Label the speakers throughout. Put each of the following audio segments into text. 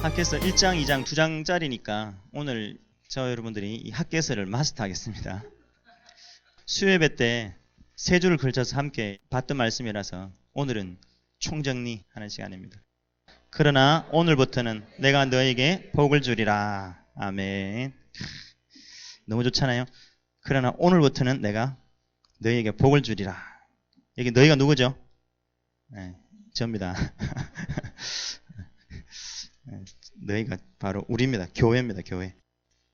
Speaker 1: 학개서 1장, 2장, 2장짜리니까 오늘 저 여러분들이 이 학개서를 마스터하겠습니다. 수요예배 때 세 줄을 걸쳐서 함께 봤던 말씀이라서 오늘은 총정리하는 시간입니다. 그러나 오늘부터는 내가 너에게 복을 주리라. 아멘. 너무 좋잖아요. 그러나 오늘부터는 내가 너에게 복을 주리라. 여기 너희가 누구죠? 네, 접니다. 너희가 바로 우리입니다. 교회입니다. 교회.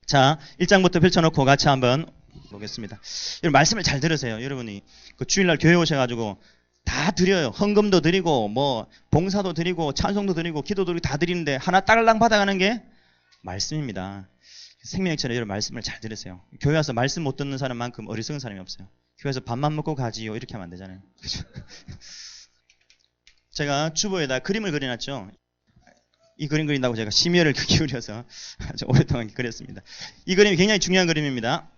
Speaker 1: 자, 1장부터 펼쳐놓고 같이 한번 보겠습니다. 여러분 말씀을 잘 들으세요. 여러분이 그 주일날 교회 오셔가지고 다 드려요. 헌금도 드리고 뭐 봉사도 드리고 찬송도 드리고 기도도 드리고 다 드리는데 하나 딸랑 받아가는 게 말씀입니다. 생명처럼 여러분 말씀을 잘 들으세요. 교회 와서 말씀 못 듣는 사람만큼 어리석은 사람이 없어요. 교회에서 밥만 먹고 가지요 이렇게 하면 안 되잖아요. 제가 주보에다 그림을 그려놨죠. 이 그림 그린다고 제가 심혈을 기울여서 아주 오랫동안 그렸습니다. 이 그림이 굉장히 중요한 그림입니다.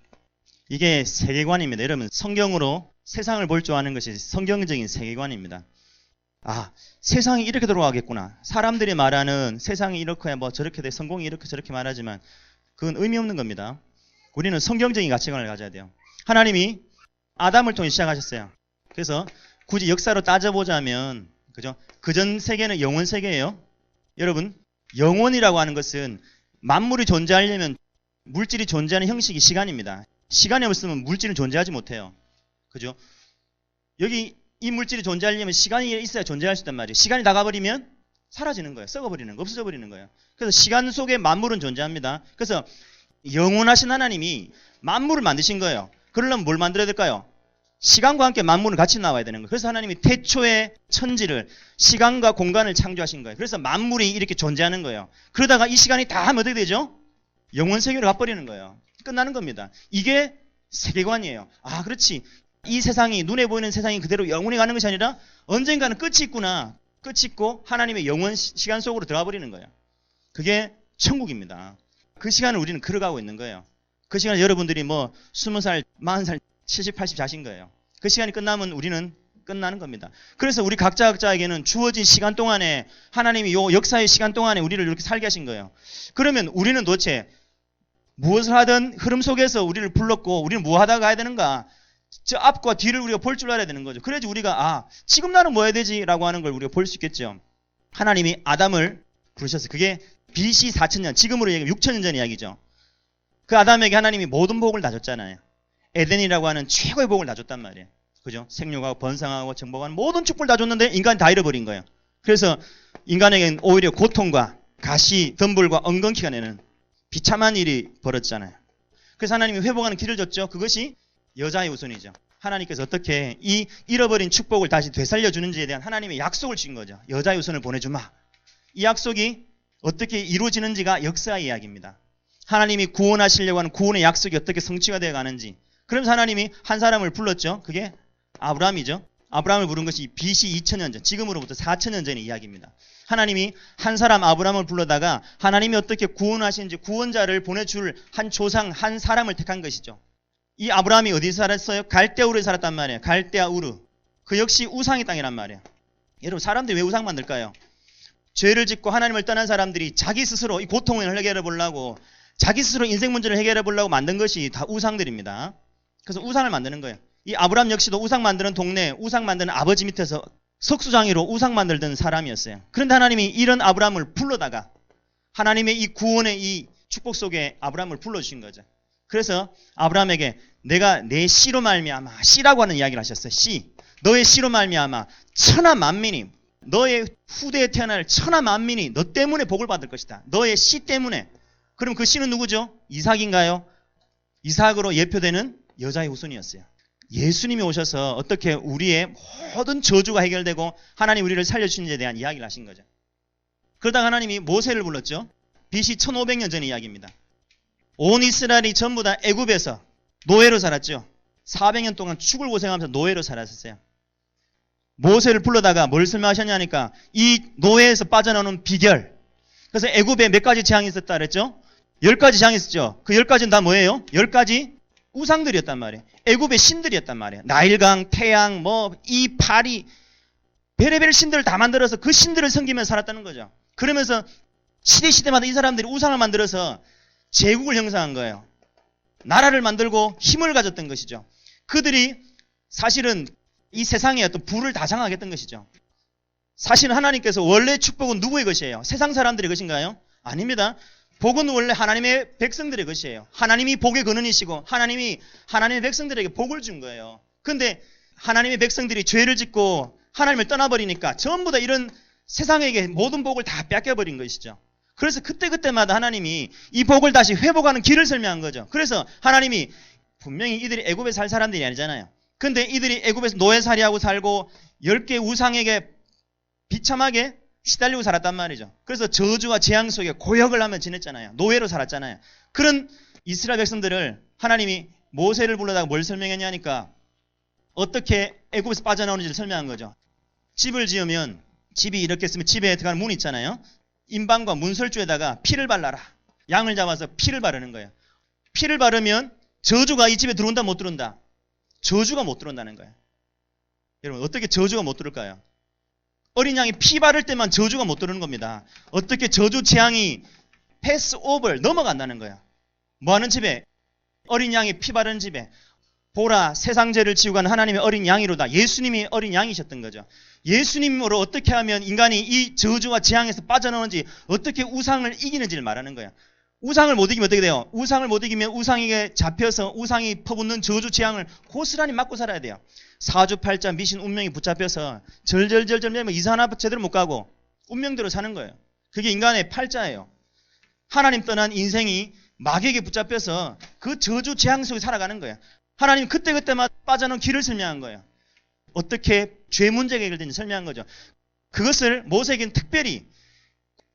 Speaker 1: 이게 세계관입니다. 여러분 성경으로 세상을 볼 줄 아는 것이 성경적인 세계관입니다. 아, 세상이 이렇게 돌아가겠구나. 사람들이 말하는 세상이 이렇게 뭐 저렇게 돼 성공이 이렇게 저렇게 말하지만 그건 의미 없는 겁니다. 우리는 성경적인 가치관을 가져야 돼요. 하나님이 아담을 통해 시작하셨어요. 그래서 굳이 역사로 따져보자면 그죠? 그전 세계는 영원 세계예요. 여러분 영원이라고 하는 것은 만물이 존재하려면 물질이 존재하는 형식이 시간입니다. 시간이 없으면 물질은 존재하지 못해요. 그죠? 여기 이 물질이 존재하려면 시간이 있어야 존재할 수 있단 말이에요. 시간이 나가버리면 사라지는 거예요. 썩어버리는 거, 없어져 버리는 거예요. 그래서 시간 속에 만물은 존재합니다. 그래서 영원하신 하나님이 만물을 만드신 거예요. 그러려면 뭘 만들어야 될까요? 시간과 함께 만물은 같이 나와야 되는 거예요. 그래서 하나님이 태초에 천지를 시간과 공간을 창조하신 거예요. 그래서 만물이 이렇게 존재하는 거예요. 그러다가 이 시간이 다 하면 어떻게 되죠? 영원 세계로 가버리는 거예요. 끝나는 겁니다. 이게 세계관이에요. 아, 그렇지. 이 세상이 눈에 보이는 세상이 그대로 영원히 가는 것이 아니라 언젠가는 끝이 있구나. 끝이 있고 하나님의 영원 시간 속으로 들어가 버리는 거예요. 그게 천국입니다. 그 시간을 우리는 걸어가고 있는 거예요. 그 시간에 여러분들이 뭐 20살, 40살, 70, 80 자신 거예요. 그 시간이 끝나면 우리는 끝나는 겁니다. 그래서 우리 각자에게는 주어진 시간 동안에 하나님이 요 역사의 시간 동안에 우리를 이렇게 살게 하신 거예요. 그러면 우리는 도대체 무엇을 하든 흐름 속에서 우리를 불렀고 우리는 뭐 하다가 가야 되는가? 저 앞과 뒤를 우리가 볼 줄 알아야 되는 거죠. 그래야지 우리가 아 지금 나는 뭐 해야 되지? 라고 하는 걸 우리가 볼 수 있겠죠. 하나님이 아담을 부르셨어요. 그게 BC 4000년 지금으로 얘기하면 6000년 전 이야기죠. 그 아담에게 하나님이 모든 복을 다 줬잖아요. 에덴이라고 하는 최고의 복을 다 줬단 말이에요. 그죠? 생육하고 번성하고 정복하는 모든 축복을 다 줬는데 인간이 다 잃어버린 거예요. 그래서 인간에게는 오히려 고통과 가시, 덤불과 엉겅퀴가 내는 비참한 일이 벌어졌잖아요. 그래서 하나님이 회복하는 길을 줬죠. 그것이 여자의 후손이죠. 하나님께서 어떻게 이 잃어버린 축복을 다시 되살려주는지에 대한 하나님의 약속을 주신 거죠. 여자의 후손을 보내주마. 이 약속이 어떻게 이루어지는지가 역사의 이야기입니다. 하나님이 구원하시려고 하는 구원의 약속이 어떻게 성취가 되어 가는지. 그러면서 하나님이 한 사람을 불렀죠. 그게 아브라함이죠. 아브라함을 부른 것이 BC 2000년 전, 지금으로부터 4000년 전의 이야기입니다. 하나님이 한 사람 아브라함을 불러다가 하나님이 어떻게 구원하시는지 구원자를 보내줄 한 조상, 한 사람을 택한 것이죠. 이 아브라함이 어디서 살았어요? 갈대우르에 살았단 말이에요. 갈대아 우르. 그 역시 우상의 땅이란 말이에요. 여러분 사람들이 왜 우상 만들까요? 죄를 짓고 하나님을 떠난 사람들이 자기 스스로 이 고통을 해결해 보려고 자기 스스로 인생 문제를 해결해 보려고 만든 것이 다 우상들입니다. 그래서 우상을 만드는 거예요. 이 아브라함 역시도 우상 만드는 동네, 우상 만드는 아버지 밑에서 석수장이로 우상 만들던 사람이었어요. 그런데 하나님이 이런 아브라함을 불러다가 하나님의 이 구원의 이 축복 속에 아브라함을 불러주신 거죠. 그래서 아브라함에게 내가 내 씨로 말미암아, 씨라고 하는 이야기를 하셨어요. 씨. 너의 씨로 말미암아 천하 만민이, 너의 후대에 태어날 천하 만민이 너 때문에 복을 받을 것이다. 너의 씨 때문에. 그럼 그 씨는 누구죠? 이삭인가요? 이삭으로 예표되는 여자의 후손이었어요. 예수님이 오셔서 어떻게 우리의 모든 저주가 해결되고 하나님 우리를 살려주시는지에 대한 이야기를 하신 거죠. 그러다가 하나님이 모세를 불렀죠. BC 1500년 전의 이야기입니다. 온 이스라엘이 전부 다 애굽에서 노예로 살았죠. 400년 동안 죽을 고생하면서 노예로 살았었어요. 모세를 불러다가 뭘 설명하셨냐니까 이 노예에서 빠져나오는 비결. 그래서 애굽에 몇 가지 재앙이 있었다 그랬죠? 10가지 재앙이 있었죠. 그 10가지는 다 뭐예요? 10가지 우상들이었단 말이에요. 애굽의 신들이었단 말이에요. 나일강, 태양, 이 파리, 베레벨 신들을 다 만들어서 그 신들을 섬기면서 살았다는 거죠. 그러면서 시대마다 이 사람들이 우상을 만들어서 제국을 형성한 거예요. 나라를 만들고 힘을 가졌던 것이죠. 그들이 사실은 이 세상에 어떤 부를 다 장악했던 것이죠. 사실은 하나님께서 원래 축복은 누구의 것이에요? 세상 사람들의 것인가요? 아닙니다. 복은 원래 하나님의 백성들의 것이에요. 하나님이 복의 근원이시고 하나님이 하나님의 백성들에게 복을 준 거예요. 그런데 하나님의 백성들이 죄를 짓고 하나님을 떠나버리니까 전부 다 이런 세상에게 모든 복을 다 뺏겨버린 것이죠. 그래서 그때마다 하나님이 이 복을 다시 회복하는 길을 설명한 거죠. 그래서 하나님이 분명히 이들이 애굽에 살 사람들이 아니잖아요. 근데 이들이 애굽에서 노예살이하고 살고 10개 우상에게 비참하게 시달리고 살았단 말이죠. 그래서 저주와 재앙 속에 고역을 하며 지냈잖아요. 노예로 살았잖아요. 그런 이스라엘 백성들을 하나님이 모세를 불러다가 뭘 설명했냐니까 어떻게 애굽에서 빠져나오는지를 설명한 거죠. 집을 지으면 집이 이렇게 있으면 집에 들어가는 문이 있잖아요. 인방과 문설주에다가 피를 발라라. 양을 잡아서 피를 바르는 거예요. 피를 바르면 저주가 이 집에 들어온다 못 들어온다? 저주가 못 들어온다는 거예요. 여러분 어떻게 저주가 못 들어올까요? 어린 양이 피 바를 때만 저주가 못 들어오는 겁니다. 어떻게 저주 재앙이 패스 오버 넘어간다는 거예요. 뭐하는 집에? 어린 양이 피 바르는 집에. 보라 세상 죄를 지우고 가는 하나님의 어린 양이로다. 예수님이 어린 양이셨던 거죠. 예수님으로 어떻게 하면 인간이 이 저주와 재앙에서 빠져나오는지 어떻게 우상을 이기는지를 말하는 거예요. 우상을 못 이기면 어떻게 돼요? 우상을 못 이기면 우상에게 잡혀서 우상이 퍼붓는 저주 재앙을 고스란히 맞고 살아야 돼요. 사주팔자 미신 운명이 붙잡혀서 절절절절 매면 이사 하나 제대로 못 가고 운명대로 사는 거예요. 그게 인간의 팔자예요. 하나님 떠난 인생이 마귀에게 붙잡혀서 그 저주 재앙 속에 살아가는 거예요. 하나님 그때마다 빠져나온 길을 설명한 거예요. 어떻게 죄 문제가 해결되는지 설명한 거죠. 그것을 모세에게는 특별히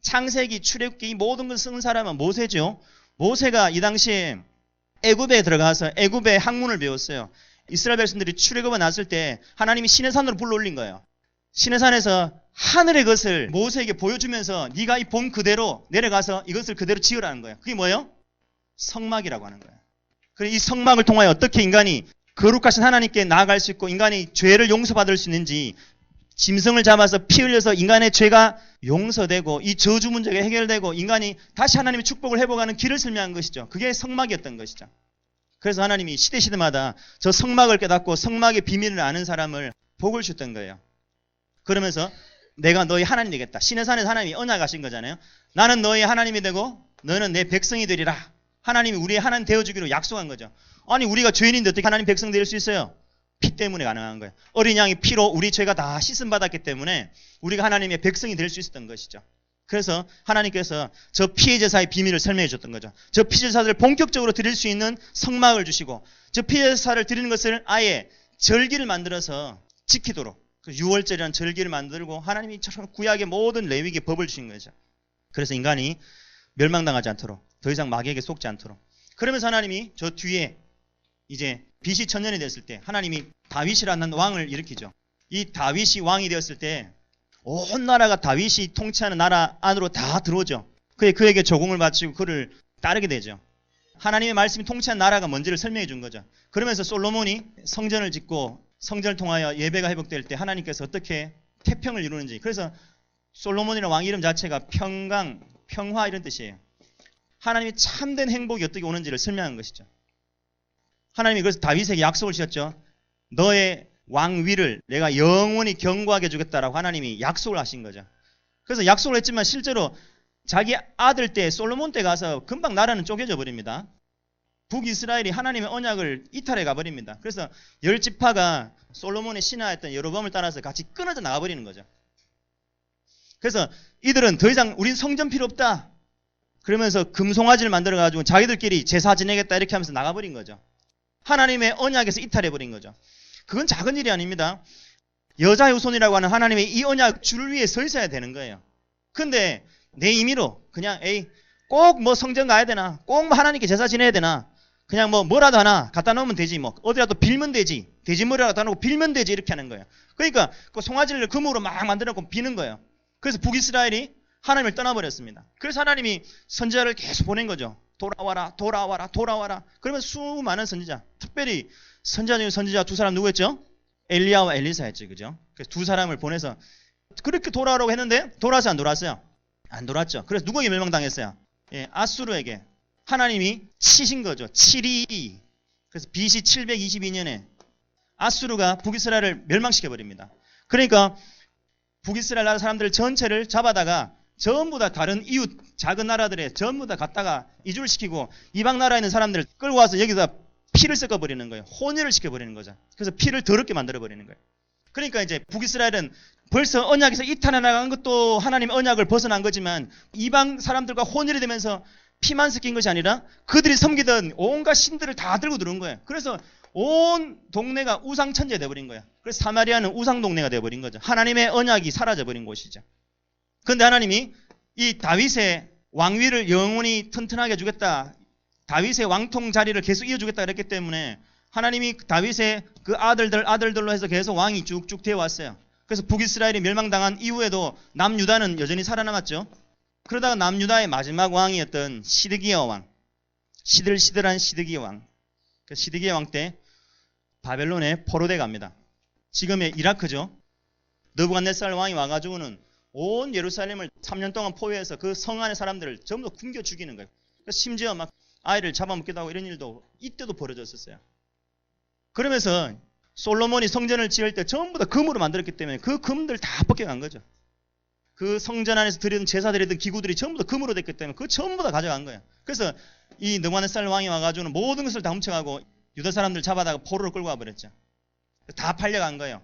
Speaker 1: 창세기, 출애굽기 이 모든 걸 쓴 사람은 모세죠. 모세가 이 당시에 애굽에 들어가서 애굽의 학문을 배웠어요. 이스라엘 백성들이 출애굽에 나왔을 때 하나님이 시내산으로 불러올린 거예요. 시내산에서 하늘의 것을 모세에게 보여주면서 네가 이 본 그대로 내려가서 이것을 그대로 지으라는 거예요. 그게 뭐예요? 성막이라고 하는 거예요. 그래서 이 성막을 통하여 어떻게 인간이 거룩하신 하나님께 나아갈 수 있고 인간이 죄를 용서받을 수 있는지 짐승을 잡아서 피 흘려서 인간의 죄가 용서되고 이 저주 문제가 해결되고 인간이 다시 하나님의 축복을 회복하는 길을 설명한 것이죠. 그게 성막이었던 것이죠. 그래서 하나님이 시대마다 저 성막을 깨닫고 성막의 비밀을 아는 사람을 복을 주셨던 거예요. 그러면서 내가 너희 하나님 되겠다. 시내산에서 하나님이 언약하신 거잖아요. 나는 너희 하나님이 되고 너는 내 백성이 되리라. 하나님이 우리의 하나님 되어주기로 약속한 거죠. 아니 우리가 죄인인데 어떻게 하나님 백성 될 수 있어요? 피 때문에 가능한 거예요. 어린 양의 피로 우리 죄가 다 씻음받았기 때문에 우리가 하나님의 백성이 될 수 있었던 것이죠. 그래서 하나님께서 저 피의 제사의 비밀을 설명해 줬던 거죠. 저 피의 제사를 본격적으로 드릴 수 있는 성막을 주시고 저 피의 제사를 드리는 것을 아예 절기를 만들어서 지키도록 그 6월절이라는 절기를 만들고 하나님이 구약의 모든 레위기의 법을 주신 거죠. 그래서 인간이 멸망당하지 않도록 더 이상 마귀에게 속지 않도록. 그러면서 하나님이 저 뒤에 이제 BC 1000년이 됐을 때 하나님이 다윗이라는 왕을 일으키죠. 이 다윗이 왕이 되었을 때 온 나라가 다윗이 통치하는 나라 안으로 다 들어오죠. 그에게 조공을 바치고 그를 따르게 되죠. 하나님의 말씀이 통치한 나라가 뭔지를 설명해 준 거죠. 그러면서 솔로몬이 성전을 짓고 성전을 통하여 예배가 회복될 때 하나님께서 어떻게 태평을 이루는지. 그래서 솔로몬이라는 왕 이름 자체가 평강, 평화 이런 뜻이에요. 하나님의 참된 행복이 어떻게 오는지를 설명한 것이죠. 하나님이 그래서 다윗에게 약속을 주셨죠. 너의 왕위를 내가 영원히 견고하게 주겠다라고 하나님이 약속을 하신 거죠. 그래서 약속을 했지만 실제로 자기 아들 때 솔로몬 때 가서 금방 나라는 쪼개져 버립니다. 북이스라엘이 하나님의 언약을 이탈해 가버립니다. 그래서 10지파가 솔로몬의 신하였던 여로보암을 따라서 같이 끊어져 나가버리는 거죠. 그래서 이들은 더 이상 우린 성전 필요 없다. 그러면서 금송아지를 만들어가지고 자기들끼리 제사 지내겠다 이렇게 하면서 나가버린 거죠. 하나님의 언약에서 이탈해버린 거죠. 그건 작은 일이 아닙니다. 여자 후손이라고 하는 하나님의 이 언약 줄 위에 서 있어야 되는 거예요. 근데 내 임의로 그냥 꼭 뭐 성전 가야 되나, 꼭 뭐 하나님께 제사 지내야 되나, 그냥 뭐라도 하나 갖다 놓으면 되지, 뭐 어디라도 빌면 되지, 돼지머리라도 갖다 놓고 빌면 되지 이렇게 하는 거예요. 그러니까 그 송아지를 금으로 막 만들어놓고 비는 거예요. 그래서 북이스라엘이 하나님을 떠나버렸습니다. 그래서 하나님이 선지자를 계속 보낸 거죠. 돌아와라, 돌아와라, 돌아와라. 그러면 수많은 선지자, 특별히 선지자 중에 선지자 두 사람 누구였죠? 엘리야와 엘리사였죠. 그죠? 그래서 두 사람을 보내서 그렇게 돌아오라고 했는데 돌아왔어요, 안 돌아왔어요? 안 돌았죠. 그래서 누구에게 멸망당했어요? 예, 아수르에게 하나님이 치신 거죠. 722. 그래서 BC 722년에 아수르가 북이스라엘을 멸망시켜버립니다. 그러니까 북이스라엘 나라 사람들 전체를 잡아다가 전부 다 다른 이웃 작은 나라들에 전부 다 갖다가 이주를 시키고 이방 나라에 있는 사람들을 끌고 와서 여기다 피를 섞어버리는 거예요. 혼혈을 시켜버리는 거죠. 그래서 피를 더럽게 만들어버리는 거예요. 그러니까 이제 북이스라엘은 벌써 언약에서 이탈해 나간 것도 하나님의 언약을 벗어난 거지만 이방 사람들과 혼혈이 되면서 피만 섞인 것이 아니라 그들이 섬기던 온갖 신들을 다 들고 들어온 거예요. 그래서 온 동네가 우상천지가 되어버린 거예요. 그래서 사마리아는 우상동네가 되어버린 거죠. 하나님의 언약이 사라져버린 곳이죠. 그런데 하나님이 이 다윗의 왕위를 영원히 튼튼하게 해주겠다. 다윗의 왕통 자리를 계속 이어주겠다 그랬기 때문에 하나님이 다윗의 그 아들들로 해서 계속 왕이 쭉쭉 되어 왔어요. 그래서 북이스라엘이 멸망당한 이후에도 남유다는 여전히 살아남았죠. 그러다가 남유다의 마지막 왕이었던 시드기야 왕, 시들시들한 시드기야 왕, 그 시드기야 왕 때 바벨론에 포로돼 갑니다. 지금의 이라크죠. 느부갓네살 왕이 와가지고는 온 예루살렘을 3년 동안 포위해서 그 성 안의 사람들을 전부 다 굶겨 죽이는 거예요. 심지어 막 아이를 잡아먹기도 하고 이런 일도 이때도 벌어졌었어요. 그러면서 솔로몬이 성전을 지을 때 전부 다 금으로 만들었기 때문에 그 금들 다 벗겨간 거죠. 그 성전 안에서 드리던 제사 드리던 기구들이 전부 다 금으로 됐기 때문에 그 전부 다 가져간 거예요. 그래서 이 느부갓네살 왕이 와가지고는 모든 것을 다 훔쳐가고 유다 사람들 잡아다가 포로로 끌고 와버렸죠. 다 팔려간 거예요.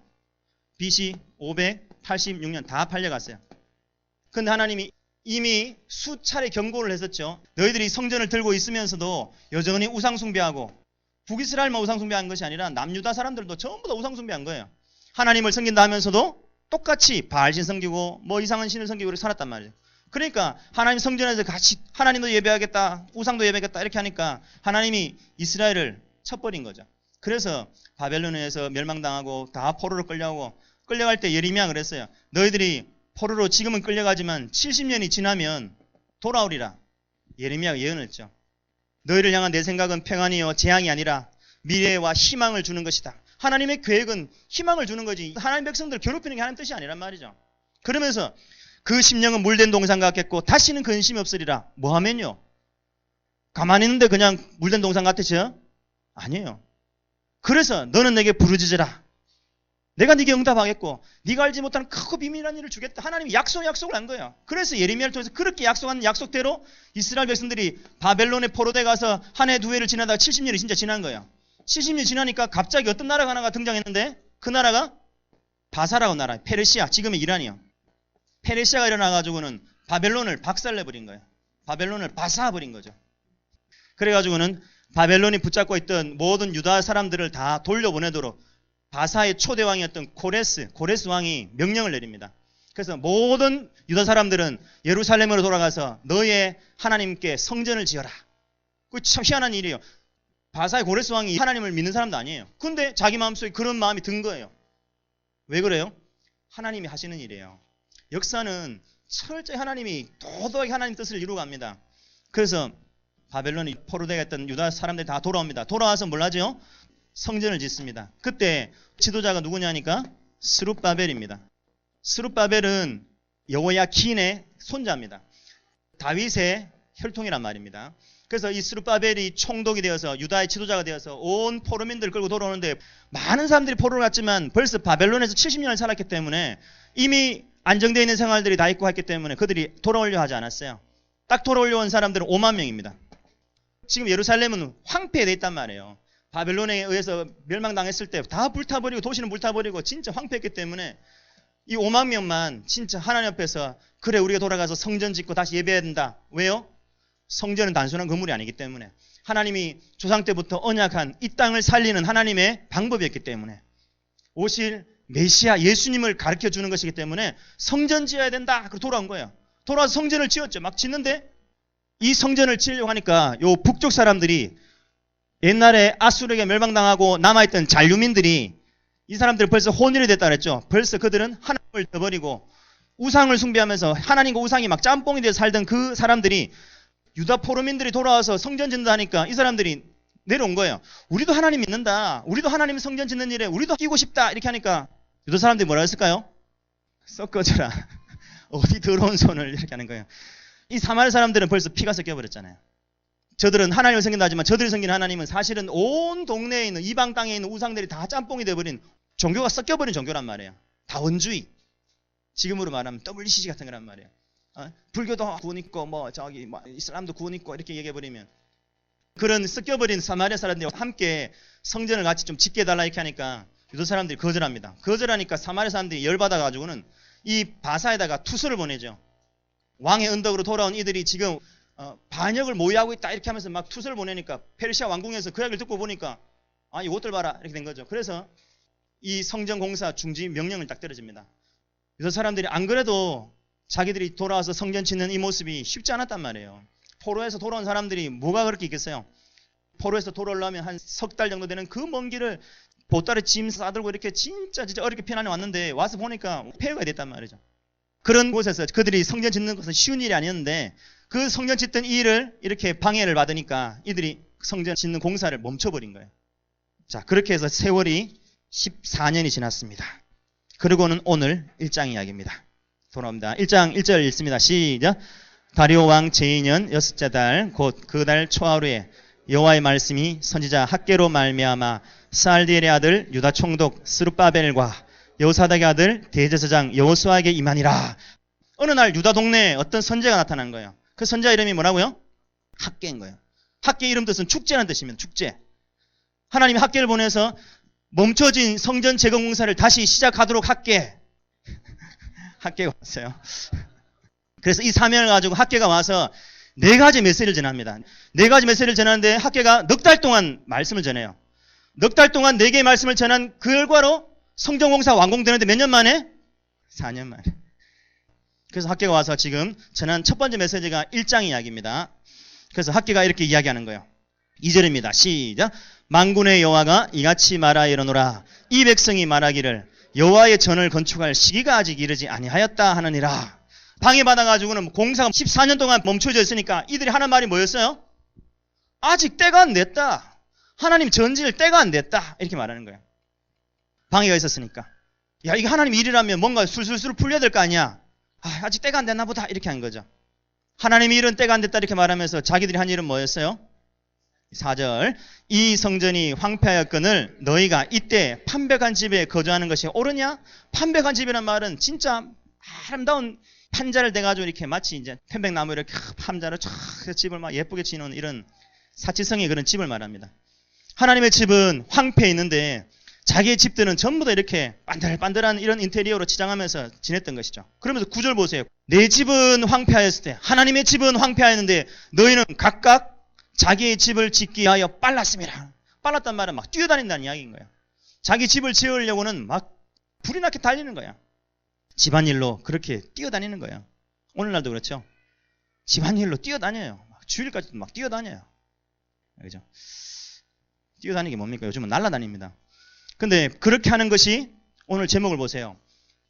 Speaker 1: BC 586년 다 팔려갔어요. 근데 하나님이 이미 수차례 경고를 했었죠. 너희들이 성전을 들고 있으면서도 여전히 우상숭배하고 북이스라엘만 우상숭배한 것이 아니라 남유다 사람들도 전부 다 우상숭배한 거예요. 하나님을 섬긴다 하면서도 똑같이 바알신 섬기고 뭐 이상한 신을 섬기고 이렇게 살았단 말이에요. 그러니까 하나님 성전에서 같이 하나님도 예배하겠다, 우상도 예배하겠다 이렇게 하니까 하나님이 이스라엘을 쳐버린 거죠. 그래서 바벨론에서 멸망당하고 다 포로로 끌려오고 끌려갈 때 예레미야가 그랬어요. 너희들이 포로로 지금은 끌려가지만 70년이 지나면 돌아오리라. 예레미야가 예언했죠. 너희를 향한 내 생각은 평안이요 재앙이 아니라 미래와 희망을 주는 것이다. 하나님의 계획은 희망을 주는 거지 하나님 백성들을 괴롭히는 게 하나님 뜻이 아니란 말이죠. 그러면서 그 심령은 물된 동상 같겠고 다시는 근심이 없으리라. 뭐 하면요? 가만히 있는데 그냥 물된 동상 같으죠? 아니에요. 그래서 너는 내게 부르짖으라. 내가 네게 응답하겠고 네가 알지 못하는 크고 비밀한 일을 주겠다. 하나님이 약속을 한 거예요. 그래서 예레미야를 통해서 그렇게 약속한 약속대로 이스라엘 백성들이 바벨론에 포로돼 가서 한 해 두 해를 지나다가 70년이 진짜 지난 거예요. 70년이 지나니까 갑자기 어떤 나라가 하나가 등장했는데 그 나라가 바사라고 나라, 페르시아, 지금의 이란이요. 페르시아가 일어나가지고는 바벨론을 박살내버린 거예요. 바벨론을 바사버린 거죠. 그래가지고는 바벨론이 붙잡고 있던 모든 유다 사람들을 다 돌려보내도록 바사의 초대왕이었던 코레스 왕이 명령을 내립니다. 그래서 모든 유다 사람들은 예루살렘으로 돌아가서 너의 하나님께 성전을 지어라. 그게 참 희한한 일이에요. 바사의 고레스 왕이 하나님을 믿는 사람도 아니에요. 근데 자기 마음속에 그런 마음이 든 거예요. 왜 그래요? 하나님이 하시는 일이에요. 역사는 철저히 하나님이 도도하게 하나님 뜻을 이루어갑니다. 그래서 바벨론이 포로되어 있던 유다 사람들이 다 돌아옵니다. 돌아와서 뭘 하죠? 성전을 짓습니다. 그때 지도자가 누구냐니까 스룹바벨입니다. 스룹바벨은 여호야긴의 손자입니다. 다윗의 혈통이란 말입니다. 그래서 이 스룹바벨이 총독이 되어서 유다의 지도자가 되어서 온 포로민들을 끌고 돌아오는데 많은 사람들이 포로를 갔지만 벌써 바벨론에서 70년을 살았기 때문에 이미 안정되어 있는 생활들이 다 있고 했기 때문에 그들이 돌아오려 하지 않았어요. 딱 돌아오려 온 사람들은 5만 명입니다. 지금 예루살렘은 황폐되어 있단 말이에요. 바벨론에 의해서 멸망당했을 때 다 불타버리고 도시는 불타버리고 진짜 황폐했기 때문에 이 5만 명만 진짜 하나님 앞에서 그래 우리가 돌아가서 성전 짓고 다시 예배해야 된다. 왜요? 성전은 단순한 건물이 아니기 때문에 하나님이 조상 때부터 언약한 이 땅을 살리는 하나님의 방법이었기 때문에 오실 메시아 예수님을 가르쳐 주는 것이기 때문에 성전 지어야 된다. 그리고 돌아온 거예요. 돌아와서 성전을 지었죠. 막 짓는데 이 성전을 지으려고 하니까 요 북쪽 사람들이 옛날에 아수르에게 멸망당하고 남아있던 잔류민들이 이 사람들은 벌써 혼혈이 됐다 그랬죠. 벌써 그들은 하나님을 떠버리고 우상을 숭배하면서 하나님과 우상이 막 짬뽕이 되어 살던 그 사람들이 유다 포로민들이 돌아와서 성전 짓는다 하니까 이 사람들이 내려온 거예요. 우리도 하나님 믿는다. 우리도 하나님 성전 짓는 일에 우리도 끼고 싶다. 이렇게 하니까 유다 사람들이 뭐라 했을까요? 썩 꺼져라. 어디 더러운 손을 이렇게 하는 거예요. 이 사마리아 사람들은 벌써 피가 섞여버렸잖아요. 저들은 하나님을 섬긴다 하지만 저들이 섬기는 하나님은 사실은 온 동네에 있는 이방 땅에 있는 우상들이 다 짬뽕이 돼버린 종교가 섞여버린 종교란 말이에요. 다 원주의. 지금으로 말하면 WCC 같은 거란 말이에요. 불교도 구원 있고 뭐 이슬람도 구원 있고 이렇게 얘기해버리면 그런 섞여버린 사마리아 사람들과 함께 성전을 같이 좀 짓게 해달라 이렇게 하니까 유다 사람들이 거절합니다. 거절하니까 사마리아 사람들이 열받아가지고는 이 바사에다가 투수를 보내죠. 왕의 언덕으로 돌아온 이들이 지금 반역을 모의하고 있다 이렇게 하면서 막 투수를 보내니까 페르시아 왕궁에서 그 이야기를 듣고 보니까 이것들 봐라 이렇게 된 거죠. 그래서 이 성전 공사 중지 명령을 딱 떨어집니다. 유다 사람들이 안 그래도 자기들이 돌아와서 성전 짓는 이 모습이 쉽지 않았단 말이에요. 포로에서 돌아온 사람들이 뭐가 그렇게 있겠어요? 포로에서 돌아오려면 한 석 달 정도 되는 그 먼 길을 보따리 짐 싸들고 이렇게 진짜 어렵게 피난해 왔는데 와서 보니까 폐허가 됐단 말이죠. 그런 곳에서 그들이 성전 짓는 것은 쉬운 일이 아니었는데 그 성전 짓던 일을 이렇게 방해를 받으니까 이들이 성전 짓는 공사를 멈춰버린 거예요. 자, 그렇게 해서 세월이 14년이 지났습니다. 그리고는 오늘 1장 이야기입니다. 돌아옵니다. 1장 1절 읽습니다. 시작. 다리오 왕 제2년 여섯째 달 곧 그 달 초하루에 여호와의 말씀이 선지자 학개로 말미암아 스알디엘의 아들 유다 총독 스룹바벨과 여호사닥의 아들 대제사장 여호수아에게 임하니라. 어느 날 유다 동네에 어떤 선지자가 나타난 거예요. 그 선지자 이름이 뭐라고요? 학개인 거예요. 학개 이름 뜻은 축제라는 뜻입니다. 축제. 하나님이 학개를 보내서 멈춰진 성전 재건 공사를 다시 시작하도록 학개. 학개가 왔어요. 그래서 이 사명을 가지고 학개가 와서 4가지 메시지를 전합니다. 4가지 메시지를 전하는데 학개가 넉 달 동안 말씀을 전해요. 넉 달 동안 4개의 말씀을 전한 그 결과로 성전공사 완공되는데 몇 년 만에? 4년 만에. 그래서 학개가 와서 지금 전한 첫 번째 메시지가 1장 이야기입니다. 그래서 학개가 이렇게 이야기하는 거예요. 2절입니다. 시작. 만군의 여호와가 이같이 말하 이르노라. 이 백성이 말하기를 여호와의 전을 건축할 시기가 아직 이르지 아니하였다 하느니라. 방해받아가지고는 공사가 14년 동안 멈춰져 있으니까 이들이 하는 말이 뭐였어요? 아직 때가 안 됐다. 하나님 전지를 때가 안 됐다. 이렇게 말하는 거예요. 방해가 있었으니까. 야, 이게 하나님 일이라면 뭔가 술술술 풀려야 될 거 아니야. 아직 때가 안 됐나 보다. 이렇게 한 거죠. 하나님이 일은 때가 안 됐다 이렇게 말하면서 자기들이 한 일은 뭐였어요? 4절. 이 성전이 황폐하였거늘 너희가 이때 판벽한 집에 거주하는 것이 옳으냐? 판벽한 집이란 말은 진짜 아름다운 판자를 대가지고 이렇게 마치 이제 편백나무 이렇게 판자로 촥 집을 막 예쁘게 지는 이런 사치성의 그런 집을 말합니다. 하나님의 집은 황폐해 있는데 자기의 집들은 전부 다 이렇게 반들반들한 이런 인테리어로 치장하면서 지냈던 것이죠. 그러면서 9절 보세요. 내 집은 황폐하였을 때 하나님의 집은 황폐하였는데 너희는 각각 자기의 집을 짓기 위하여 빨랐습니다. 빨랐단 말은 막 뛰어다닌다는 이야기인 거예요. 자기 집을 지으려고는 막 불이 나게 달리는 거야. 집안일로 그렇게 뛰어다니는 거예요. 오늘날도 그렇죠. 집안일로 뛰어다녀요. 주일까지도 막 뛰어다녀요. 그죠? 뛰어다니는 게 뭡니까? 요즘은 날아다닙니다. 근데 그렇게 하는 것이 오늘 제목을 보세요.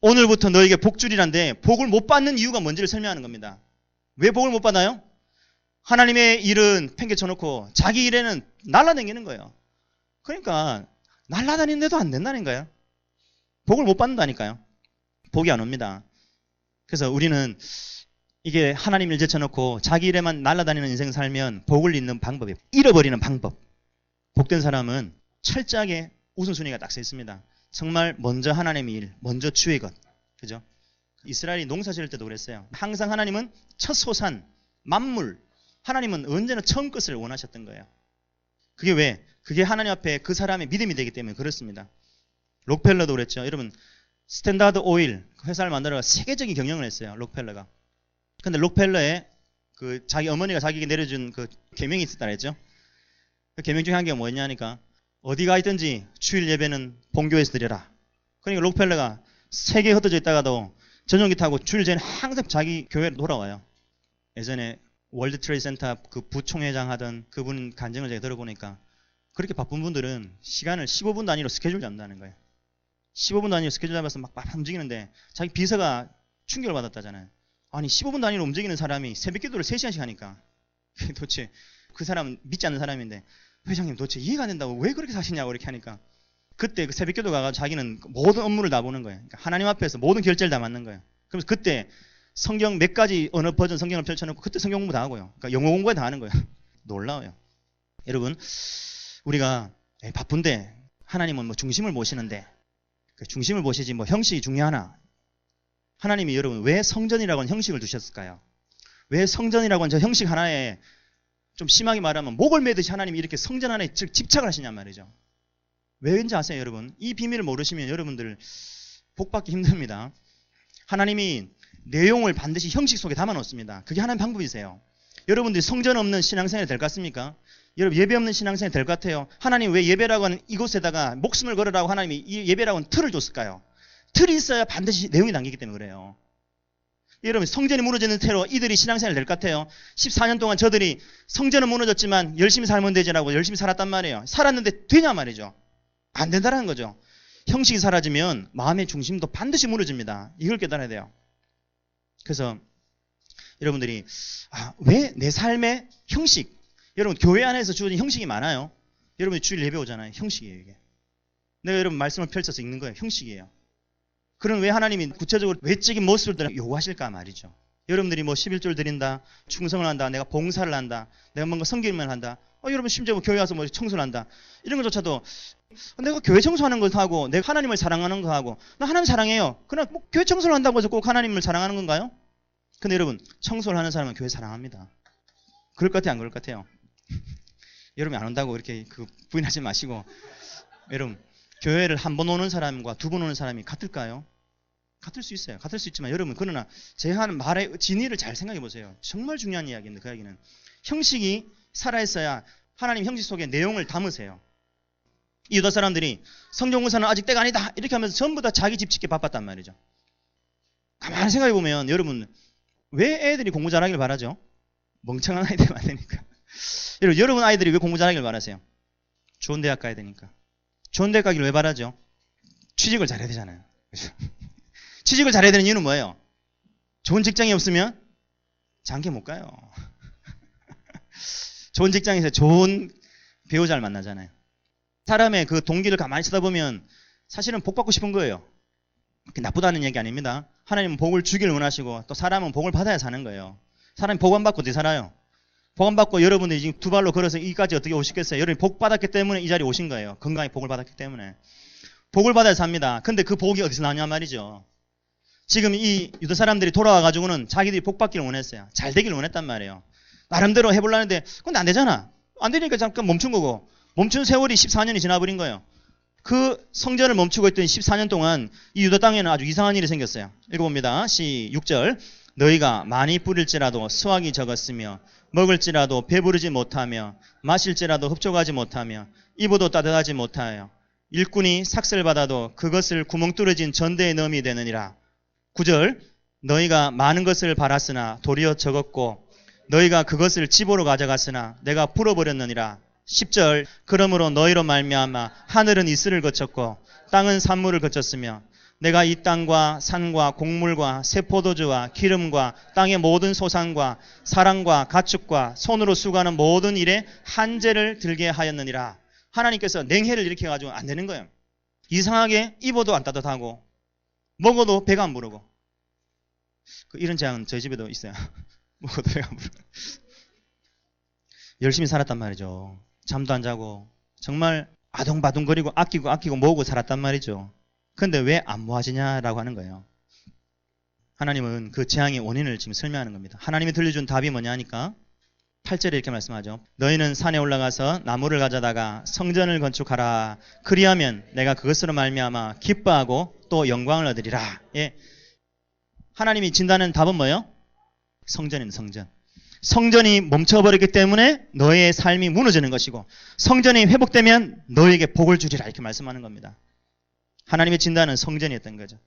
Speaker 1: 오늘부터 너에게 복주리란데 복을 못 받는 이유가 뭔지를 설명하는 겁니다. 왜 복을 못 받아요? 하나님의 일은 팽개쳐놓고 자기 일에는 날아다니는 거예요. 그러니까 날아다니는데도 안 된다는 거예요. 복을 못 받는다니까요. 복이 안 옵니다. 그래서 우리는 이게 하나님 일 제쳐놓고 자기 일에만 날아다니는 인생 살면 복을 잃는 방법이에요. 잃어버리는 방법. 복된 사람은 철저하게 우선순위가 딱 서 있습니다. 정말 먼저 하나님의 일, 먼저 주의 것. 그죠? 이스라엘이 농사 지을 때도 그랬어요. 항상 하나님은 첫 소산, 만물. 하나님은 언제나 처음 것을 원하셨던 거예요. 그게 왜? 그게 하나님 앞에 그 사람의 믿음이 되기 때문에 그렇습니다. 록펠러도 그랬죠. 여러분, 스탠다드 오일 회사를 만들어가 세계적인 경영을 했어요. 록펠러가. 근데 록펠러에 그 자기 어머니가 자기에게 내려준 그 계명이 있었다 그랬죠. 그 계명 중에 한 개가 뭐였냐니까 어디가 있든지 주일 예배는 본교에서 드려라. 그러니까 록펠러가 세계에 흩어져 있다가도 전용기 타고 주일 전에 항상 자기 교회로 돌아와요. 예전에 월드 트레이드 센터 그 부총회장 하던 그분 간증을 제가 들어보니까 그렇게 바쁜 분들은 시간을 15분 단위로 스케줄 잡는다는 거예요. 15분 단위로 스케줄 잡아서 막 움직이는데 자기 비서가 충격을 받았다잖아요. 아니 15분 단위로 움직이는 사람이 새벽 기도를 3시간씩 하니까 도대체 그 사람은 믿지 않는 사람인데 회장님 도대체 이해가 안 된다고 왜 그렇게 사시냐고 이렇게 하니까 그때 그 새벽 기도 가서 자기는 모든 업무를 다 보는 거예요. 그러니까 하나님 앞에서 모든 결제를 다 맡는 거예요. 그래서 그때 성경 몇 가지 언어 버전 성경을 펼쳐놓고 그때 성경 공부 다 하고요. 그러니까 영어 공부에 다 하는 거예요. 놀라워요. 여러분, 우리가 바쁜데 하나님은 뭐 중심을 모시는데 그 중심을 모시지 뭐 형식이 중요하나? 하나님이 여러분 왜 성전이라고 하는 형식을 두셨을까요? 왜 성전이라고 하는 저 형식 하나에 좀 심하게 말하면 목을 매듯이 하나님이 이렇게 성전 하나에 집착을 하시냔 말이죠. 왜인지 아세요, 여러분? 이 비밀을 모르시면 여러분들 복받기 힘듭니다. 하나님이 내용을 반드시 형식 속에 담아 놓습니다. 그게 하나님 방법이세요. 여러분들이 성전 없는 신앙생활이 될 것 같습니까? 여러분 예배 없는 신앙생활이 될 것 같아요. 하나님 왜 예배라고 하는 이곳에다가 목숨을 걸으라고 하나님이 이 예배라고 하는 틀을 줬을까요? 틀이 있어야 반드시 내용이 담기기 때문에 그래요. 여러분 성전이 무너지는 태로 이들이 신앙생활이 될 것 같아요. 14년 동안 저들이 성전은 무너졌지만 열심히 살면 되지라고 열심히 살았단 말이에요. 살았는데 되냐 말이죠. 안 된다는 거죠. 형식이 사라지면 마음의 중심도 반드시 무너집니다. 이걸 깨달아야 돼요. 그래서 여러분들이 왜 내 삶의 형식, 여러분 교회 안에서 주어진 형식이 많아요. 여러분이 주일 예배 오잖아요. 형식이에요 이게. 내가 여러분 말씀을 펼쳐서 읽는 거예요. 형식이에요. 그럼 왜 하나님이 구체적으로 외적인 모습을 요구하실까 말이죠. 여러분들이 뭐 11조를 드린다, 충성을 한다, 내가 봉사를 한다, 내가 뭔가 섬기면 한다. 여러분 심지어 뭐 교회 와서 뭐 청소를 한다. 이런 것조차도 내가 교회 청소하는 것도 하고 내가 하나님을 사랑하는 거 하고 나 하나님 사랑해요. 그러나 뭐 교회 청소를 한다고 해서 꼭 하나님을 사랑하는 건가요? 근데 여러분 청소를 하는 사람은 교회 사랑합니다. 그럴 것 같아요? 안 그럴 것 같아요? 여러분이 안 온다고 이렇게 부인하지 마시고 여러분 교회를 한 번 오는 사람과 두 번 오는 사람이 같을까요? 같을 수 있어요. 같을 수 있지만 여러분 그러나 제가 하는 말의 진위를 잘 생각해 보세요. 정말 중요한 이야기인데 그 이야기는 형식이 살아있어야 하나님 형식 속에 내용을 담으세요. 이 유다 사람들이 성경 공사는 아직 때가 아니다 이렇게 하면서 전부 다 자기 집 짓기 바빴단 말이죠. 가만히 생각해 보면 여러분 왜 애들이 공부 잘하길 바라죠? 멍청한 아이 되면 안 되니까. 여러분 아이들이 왜 공부 잘하길 바라세요? 좋은 대학 가야 되니까. 좋은 대학 가길 왜 바라죠? 취직을 잘해야 되잖아요. 취직을 잘해야 되는 이유는 뭐예요? 좋은 직장이 없으면 장기 못 가요. 좋은 직장에서 좋은 배우자를 만나잖아요. 사람의 그 동기를 가만히 쳐다보면 사실은 복 받고 싶은 거예요. 나쁘다는 얘기 아닙니다. 하나님은 복을 주길 원하시고 또 사람은 복을 받아야 사는 거예요. 사람이 복 안 받고 어떻게 살아요? 복 안 받고 여러분들이 지금 두 발로 걸어서 여기까지 어떻게 오시겠어요? 여러분이 복 받았기 때문에 이 자리에 오신 거예요. 건강히 복을 받았기 때문에. 복을 받아야 삽니다. 근데 그 복이 어디서 나냐 말이죠. 지금 이 유다 사람들이 돌아와가지고는 자기들이 복 받기를 원했어요. 잘 되기를 원했단 말이에요. 나름대로 해보려는데 근데 안 되잖아. 안 되니까 잠깐 멈춘 거고 멈춘 세월이 14년이 지나버린 거예요. 그 성전을 멈추고 있던 14년 동안 이 유다 땅에는 아주 이상한 일이 생겼어요. 읽어봅니다. 6절 너희가 많이 뿌릴지라도 수확이 적었으며 먹을지라도 배부르지 못하며 마실지라도 흡족하지 못하며 입어도 따뜻하지 못하여 일꾼이 삭슬 받아도 그것을 구멍 뚫어진 전대에 넣음이 되느니라. 9절 너희가 많은 것을 바랐으나 도리어 적었고 너희가 그것을 집으로 가져갔으나 내가 풀어버렸느니라. 10절 그러므로 너희로 말미암아 하늘은 이슬을 거쳤고 땅은 산물을 거쳤으며 내가 이 땅과 산과 곡물과 새 포도주와 기름과 땅의 모든 소산과 사람과 가축과 손으로 수고하는 모든 일에 한재를 들게 하였느니라. 하나님께서 냉해를 일으켜가지고 안 되는 거예요. 이상하게 입어도 안 따뜻하고 먹어도 배가 안 부르고. 이런 재앙은 저희 집에도 있어요. 먹어도 배가 안 부르고. 열심히 살았단 말이죠. 잠도 안 자고 정말 아둥바둥거리고 아끼고 모으고 살았단 말이죠. 그런데 왜 안 모아지냐라고 하는 거예요. 하나님은 그 재앙의 원인을 지금 설명하는 겁니다. 하나님이 들려준 답이 뭐냐 하니까 8절에 이렇게 말씀하죠. 너희는 산에 올라가서 나무를 가져다가 성전을 건축하라. 그리하면 내가 그것으로 말미암아 기뻐하고 또 영광을 얻으리라. 예. 하나님이 진다는 답은 뭐예요? 성전입니다. 성전. 성전이 멈춰버렸기 때문에 너의 삶이 무너지는 것이고 성전이 회복되면 너에게 복을 주리라 이렇게 말씀하는 겁니다. 하나님의 진단은 성전이었던 거죠.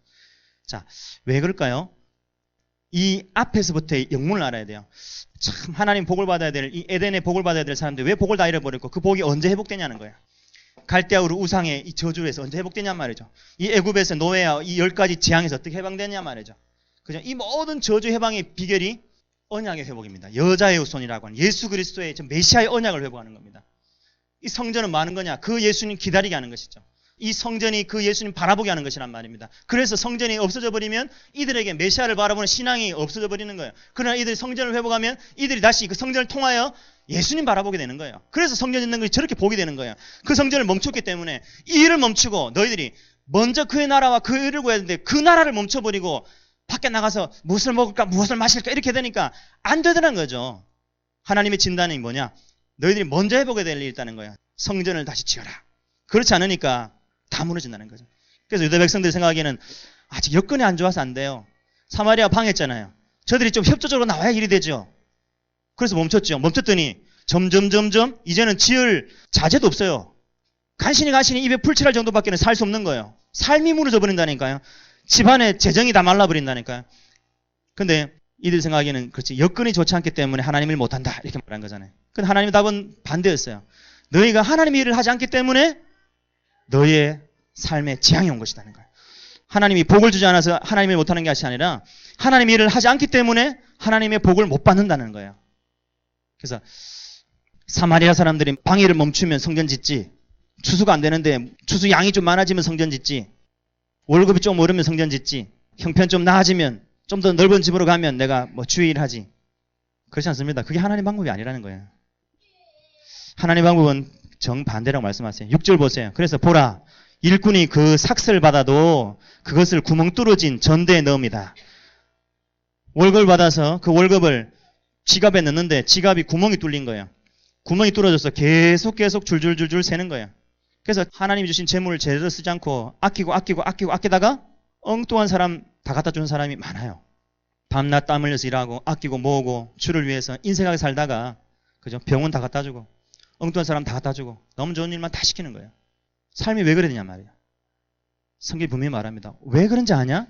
Speaker 1: 자, 왜 그럴까요? 이 앞에서부터의 영문을 알아야 돼요. 참 하나님 복을 받아야 될, 이 에덴의 복을 받아야 될 사람들이 왜 복을 다 잃어버렸고 그 복이 언제 회복되냐는 거예요. 갈대아우르 우상의 이 저주에서 언제 회복되냐 말이죠. 이 애굽에서 노예와 이 10가지 재앙에서 어떻게 해방되냐 말이죠. 그죠? 이 모든 저주 해방의 비결이 언약의 회복입니다. 여자의 손이라고 하는 예수 그리스도의 메시아의 언약을 회복하는 겁니다. 이 성전은 뭐 하는 거냐? 그 예수님 기다리게 하는 것이죠. 이 성전이 그 예수님 바라보게 하는 것이란 말입니다. 그래서 성전이 없어져 버리면 이들에게 메시아를 바라보는 신앙이 없어져 버리는 거예요. 그러나 이들이 성전을 회복하면 이들이 다시 그 성전을 통하여 예수님 바라보게 되는 거예요. 그래서 성전 있는 것이 저렇게 보게 되는 거예요. 그 성전을 멈췄기 때문에 이 일을 멈추고 너희들이 먼저 그의 나라와 그 일을 구해야 되는데 그 나라를 멈춰버리고 밖에 나가서 무엇을 먹을까 무엇을 마실까 이렇게 되니까 안 되더라는 거죠. 하나님의 진단이 뭐냐? 너희들이 먼저 해보게 될 일이 있다는 거야. 성전을 다시 지어라. 그렇지 않으니까 다 무너진다는 거죠. 그래서 유다 백성들이 생각하기에는 아직 여건이 안 좋아서 안 돼요. 사마리아 방했잖아요. 저들이 좀 협조적으로 나와야 일이 되죠. 그래서 멈췄죠. 멈췄더니 점점 이제는 지을 자재도 없어요. 간신히 입에 풀칠할 정도밖에 살 수 없는 거예요. 삶이 무너져 버린다니까요. 집안에 재정이 다 말라버린다니까요. 근데 이들 생각에는 그렇지 여건이 좋지 않기 때문에 하나님을 못한다 이렇게 말한 거잖아요. 근데 하나님의 답은 반대였어요. 너희가 하나님의 일을 하지 않기 때문에 너희의 삶에 재앙이 온 것이라는 거예요. 하나님이 복을 주지 않아서 하나님을 못하는 것이 아니라 하나님의 일을 하지 않기 때문에 하나님의 복을 못 받는다는 거예요. 그래서 사마리아 사람들이 방해를 멈추면 성전 짓지, 추수가 안 되는데 추수 양이 좀 많아지면 성전 짓지, 월급이 좀 오르면 성전 짓지, 형편 좀 나아지면 좀 더 넓은 집으로 가면 내가 뭐 주의를 하지. 그렇지 않습니다. 그게 하나님 방법이 아니라는 거예요. 하나님 방법은 정반대라고 말씀하세요. 6절 보세요. 그래서 보라, 일꾼이 그 삭슬 받아도 그것을 구멍 뚫어진 전대에 넣습니다. 월급을 받아서 그 월급을 지갑에 넣는데 지갑이 구멍이 뚫린 거예요. 구멍이 뚫어져서 계속 줄줄줄 새는 거예요. 그래서 하나님이 주신 재물을 제대로 쓰지 않고 아끼다가 엉뚱한 사람 다 갖다 주는 사람이 많아요. 밤낮 땀 흘려서 일하고 아끼고 모으고 주를 위해서 인생하게 살다가 그죠? 병원 다 갖다 주고 엉뚱한 사람 다 갖다 주고 너무 좋은 일만 다 시키는 거예요. 삶이 왜 그러냐 말이에요. 성경이 분명히 말합니다. 왜 그런지 아냐?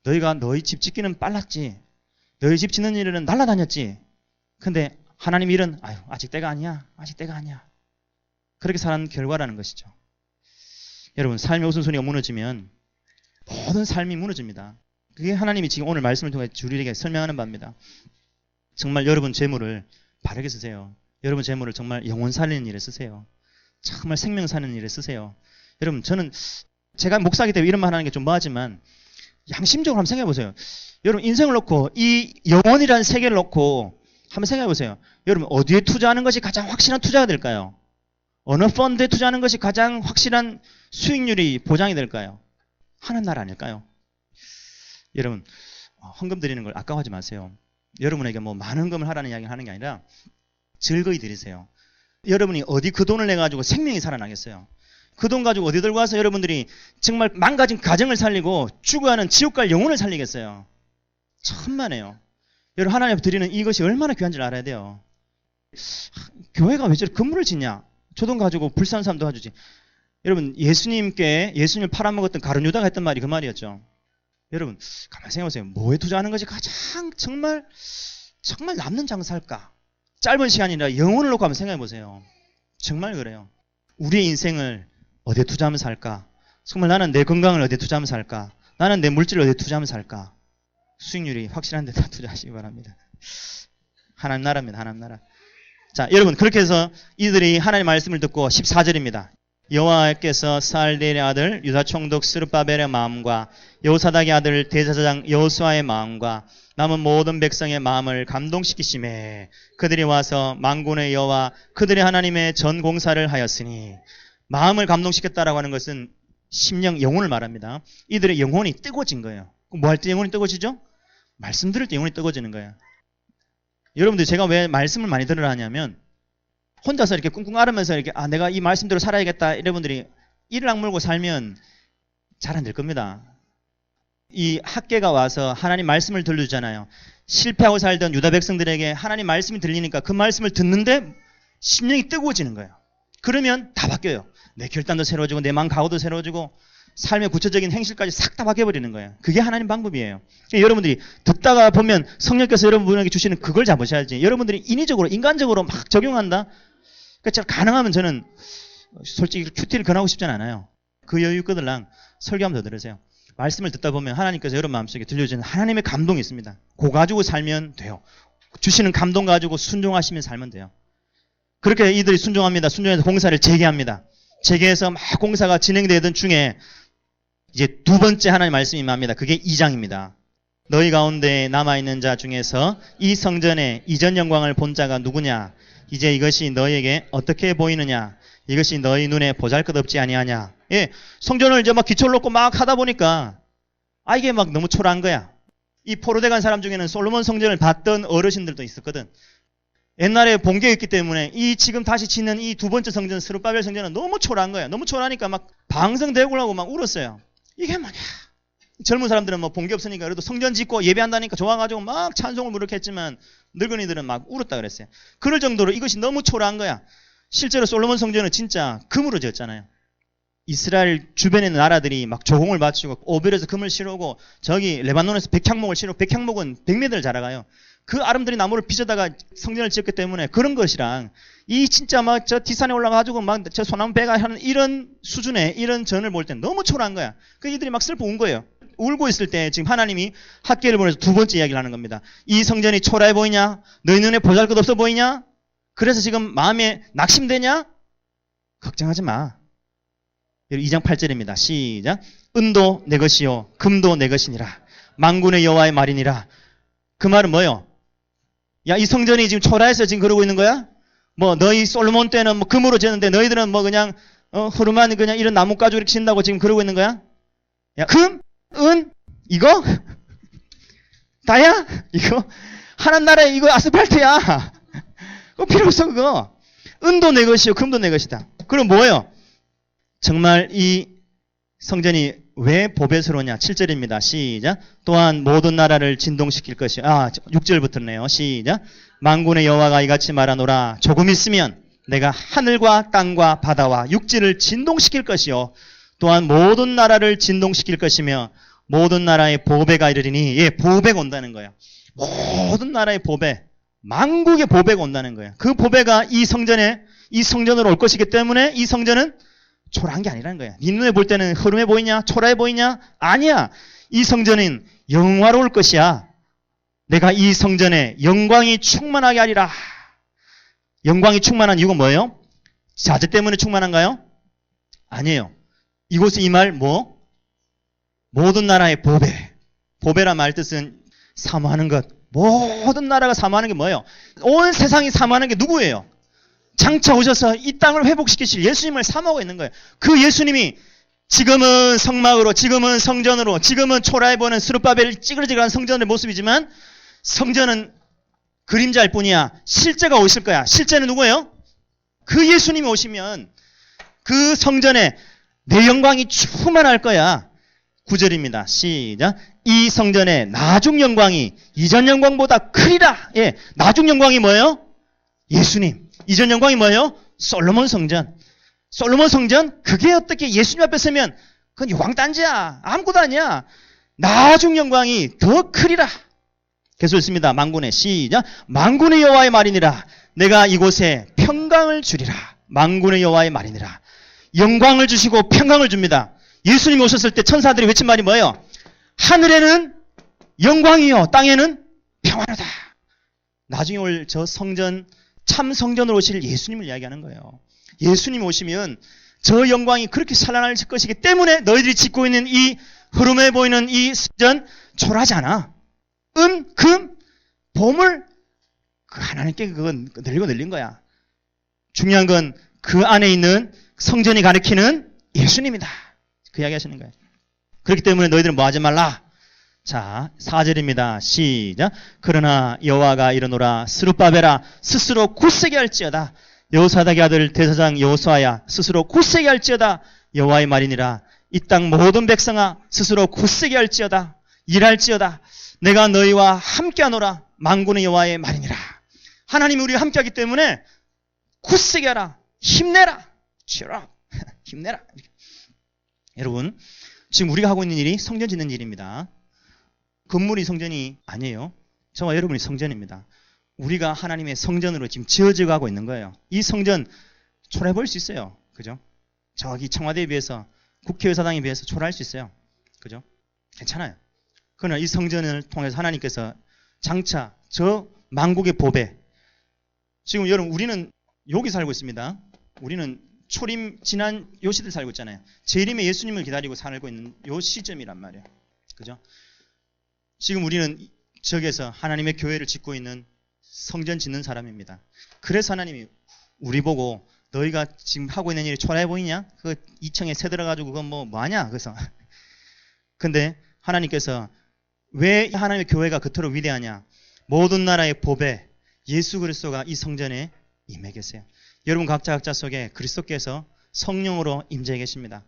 Speaker 1: 너희가 너희 집 짓기는 빨랐지. 너희 집 짓는 일은 날라다녔지. 근데 하나님 일은 아직 때가 아니야. 그렇게 사는 결과라는 것이죠. 여러분 삶의 우선순위가 무너지면 모든 삶이 무너집니다. 그게 하나님이 지금 오늘 말씀을 통해 우리에게 설명하는 바입니다. 정말 여러분 재물을 바르게 쓰세요. 여러분 재물을 정말 영혼 살리는 일에 쓰세요. 정말 생명 사는 일에 쓰세요. 여러분 저는 제가 목사이기 때문에 이런 말 하는 게 좀 뭐하지만 양심적으로 한번 생각해 보세요. 여러분 인생을 놓고 이 영혼이라는 세계를 놓고 한번 생각해 보세요. 여러분 어디에 투자하는 것이 가장 확실한 투자가 될까요? 어느 펀드에 투자하는 것이 가장 확실한 수익률이 보장이 될까요? 하는 나라 아닐까요? 여러분 헌금 드리는 걸 아까워하지 마세요. 여러분에게 뭐 많은 헌금을 하라는 이야기를 하는 게 아니라 즐거이 드리세요. 여러분이 어디 그 돈을 내가지고 생명이 살아나겠어요? 그 돈 가지고 어디 들고 와서 여러분들이 정말 망가진 가정을 살리고 죽어가는 지옥 갈 영혼을 살리겠어요? 천만에요. 여러분 하나님 앞에 드리는 이것이 얼마나 귀한지를 알아야 돼요. 교회가 왜 저렇게 건물을 짓냐? 저 돈 가지고 불쌍한 사람 도와주지. 여러분 예수님을 팔아먹었던 가룟 유다가 했던 말이 그 말이었죠. 여러분 가만히 생각해보세요. 뭐에 투자하는 것이 가장 정말 남는 장사일까? 짧은 시간이라 영혼을 놓고 한번 생각해보세요. 정말 그래요. 우리의 인생을 어디에 투자하면 살까? 정말 나는 내 건강을 어디에 투자하면 살까? 나는 내 물질을 어디에 투자하면 살까? 수익률이 확실한 데다 투자하시기 바랍니다. 하나님 나라입니다. 하나님 나라. 자, 여러분 그렇게 해서 이들이 하나님의 말씀을 듣고 14절입니다. 여호와께서 스알디엘의 아들 유다 총독 스룹바벨의 마음과 여호사닥의 아들 대제사장 여호수아의 마음과 남은 모든 백성의 마음을 감동시키시매 그들이 와서 만군의 여호와 그들의 하나님의 전 공사를 하였으니 마음을 감동시켰다라고 하는 것은 심령 영혼을 말합니다. 이들의 영혼이 뜨거워진 거예요. 뭐 할 때 영혼이 뜨거워지죠? 말씀 들을 때 영혼이 뜨거워지는 거예요. 여러분들 제가 왜 말씀을 많이 들으라 하냐면 혼자서 이렇게 꿍꿍 앓으면서 이렇게 내가 이 말씀대로 살아야겠다 여러분들이 이를 악물고 살면 잘 안 될 겁니다. 이 학계가 와서 하나님 말씀을 들려주잖아요. 실패하고 살던 유다 백성들에게 하나님 말씀이 들리니까 그 말씀을 듣는데 심령이 뜨거워지는 거예요. 그러면 다 바뀌어요. 내 결단도 새로워지고 내 마음 각오도 새로워지고 삶의 구체적인 행실까지 싹 다 바뀌어버리는 거예요. 그게 하나님 방법이에요. 그러니까 여러분들이 듣다가 보면 성령께서 여러분에게 주시는 그걸 잡으셔야지. 여러분들이 인위적으로 인간적으로 막 적용한다? 그러니까 가능하면 저는 솔직히 큐티를 권하고 싶진 않아요. 그 여유 있거들랑 설교 한번 더 들으세요. 말씀을 듣다 보면 하나님께서 여러분 마음속에 들려주는 하나님의 감동이 있습니다. 그거 가지고 살면 돼요. 주시는 감동 가지고 순종하시면 살면 돼요. 그렇게 이들이 순종합니다. 순종해서 공사를 재개합니다. 재개해서 막 공사가 진행되던 중에 이제 두 번째 하나님 말씀이 임합니다. 그게 2장입니다. 너희 가운데 남아있는 자 중에서 이 성전의 이전 영광을 본 자가 누구냐? 이제 이것이 너희에게 어떻게 보이느냐? 이것이 너희 눈에 보잘것없지 아니하냐? 예, 성전을 이제 막 기초를 놓고 막 하다 보니까 이게 막 너무 초라한 거야. 이 포로돼 간 사람 중에는 솔로몬 성전을 봤던 어르신들도 있었거든. 옛날에 본 게 있기 때문에 이 지금 다시 짓는 이 두 번째 성전 스룹바벨 성전은 너무 초라한 거야. 너무 초라하니까 막 방성대고라고 막 울었어요. 이게 뭐냐? 젊은 사람들은 뭐 본 게 없으니까 그래도 성전 짓고 예배한다니까 좋아가지고 막 찬송을 부르게 했지만 늙은이들은 막 울었다 그랬어요. 그럴 정도로 이것이 너무 초라한 거야. 실제로 솔로몬 성전은 진짜 금으로 지었잖아요. 이스라엘 주변에 있는 나라들이 막 조공을 바치고 오벨에서 금을 실어오고 저기 레바논에서 백향목을 실어오고 백향목은 100m를 자라가요. 그 아름드린 나무를 빚어다가 성전을 지었기 때문에 그런 것이랑 이 진짜 막 저 뒷산에 올라가가지고 막 저 소나무 배가 하는 이런 수준의 이런 전을 볼 땐 너무 초라한 거야. 그 이들이 막 슬퍼 운 거예요. 울고 있을 때 지금 하나님이 학개를 보내서 두 번째 이야기를 하는 겁니다. 이 성전이 초라해 보이냐? 너희 눈에 보잘것없어 보이냐? 그래서 지금 마음에 낙심되냐? 걱정하지 마. 2장 8절입니다. 시작. 은도 내 것이요 금도 내 것이니라. 만군의 여호와의 말이니라. 그 말은 뭐요? 야, 이 성전이 지금 초라해서 지금 그러고 있는 거야? 뭐 너희 솔로몬 때는 뭐 금으로 지었는데 너희들은 뭐 그냥 흐름한 그냥 이런 나무 가지고 이렇게 짓는다고 지금 그러고 있는 거야? 야, 금? 은? 이거? 다야? 이거? 하나님 나라에 이거 아스팔트야. 그거 필요 없어 그거. 은도 내 것이요 금도 내 것이다. 그럼 뭐예요? 정말 이 성전이 왜 보배스러우냐? 7절입니다. 시작. 또한 모든 나라를 진동시킬 것이요. 6절부터네요. 시작. 만군의 여호와가 이같이 말하노라. 조금 있으면 내가 하늘과 땅과 바다와 육지를 진동시킬 것이요. 또한 모든 나라를 진동시킬 것이며 모든 나라의 보배가 이르리니, 예, 보배가 온다는 거예요. 모든 나라의 보배, 만국의 보배가 온다는 거예요. 그 보배가 이 성전으로 올 것이기 때문에 이 성전은 초라한 게 아니라는 거야. 네 눈에 볼 때는 흐름해 보이냐? 초라해 보이냐? 아니야. 이 성전은 영화로울 것이야. 내가 이 성전에 영광이 충만하게 하리라. 영광이 충만한 이유가 뭐예요? 자재 때문에 충만한가요? 아니에요. 이곳에 이 말 뭐? 모든 나라의 보배. 보배란 말 뜻은 사모하는 것. 모든 나라가 사모하는 게 뭐예요? 온 세상이 사모하는 게 누구예요? 장차 오셔서 이 땅을 회복시키실 예수님을 사모하고 있는 거예요. 그 예수님이 지금은 성막으로, 지금은 성전으로, 지금은 초라해 보이는 스룹바벨 찌그러지그한 성전의 모습이지만 성전은 그림자일 뿐이야. 실제가 오실 거야. 실제는 누구예요? 그 예수님이 오시면 그 성전에 내 영광이 충만할 거야. 9절입니다. 시작. 이 성전의 나중 영광이 이전 영광보다 크리라. 예, 나중 영광이 뭐예요? 예수님. 이전 영광이 뭐예요? 솔로몬 성전. 솔로몬 성전? 그게 어떻게 예수님 앞에 서면 그건 유광단지야. 아무것도 아니야. 나중 영광이 더 크리라. 계속 있습니다. 만군의 시작. 만군의 여호와의 말이니라. 내가 이곳에 평강을 주리라. 만군의 여호와의 말이니라. 영광을 주시고 평강을 줍니다. 예수님이 오셨을 때 천사들이 외친 말이 뭐예요? 하늘에는 영광이요 땅에는 평안하다. 나중에 올 저 성전, 참 성전으로 오실 예수님을 이야기하는 거예요. 예수님 오시면 저 영광이 그렇게 찬란할 것이기 때문에 너희들이 짓고 있는 이 흐름해 보이는 이 성전 초라하지 않아. 금, 보물, 그 하나님께 그건 늘린 거야. 중요한 건 그 안에 있는 성전이 가리키는 예수님이다. 그 이야기 하시는 거예요. 그렇기 때문에 너희들은 뭐 하지 말라. 자, 4절입니다. 시작. 그러나 여호와가 이르노라. 스룹바벨아 스스로 굳세게 할지어다. 여호사닥의 아들 대사장 여호수아야 스스로 굳세게 할지어다. 여호와의 말이니라. 이 땅 모든 백성아 스스로 굳세게 할지어다. 일할지어다. 내가 너희와 함께하노라. 만군의 여호와의 말이니라. 하나님이 우리와 함께하기 때문에 굳세게 하라. 힘내라. 치라. 힘내라. 여러분, 지금 우리가 하고 있는 일이 성전 짓는 일입니다. 건물이 성전이 아니에요. 저와 여러분이 성전입니다. 우리가 하나님의 성전으로 지금 지어져 가고 있는 거예요. 이 성전 초라해 보일 수 있어요. 그죠? 저기 청와대에 비해서, 국회의사당에 비해서 초라할 수 있어요. 그죠? 괜찮아요. 그러나 이 성전을 통해서 하나님께서 장차 저 만국의 보배, 지금 여러분 우리는 여기 살고 있습니다. 우리는 초림 지난 요 시대를 살고 있잖아요. 재림의 예수님을 기다리고 살고 있는 요 시점이란 말이에요. 그죠? 지금 우리는 저기에서 하나님의 교회를 짓고 있는 성전 짓는 사람입니다. 그래서 하나님이 우리 보고 너희가 지금 하고 있는 일이 초라해 보이냐? 그 2층에 새 들어가지고 그건 뭐하냐? 그래서 근데 하나님께서 왜 하나님의 교회가 그토록 위대하냐? 모든 나라의 보배 예수 그리스도가 이 성전에 임해 계세요. 여러분 각자 속에 그리스도께서 성령으로 임재해 계십니다.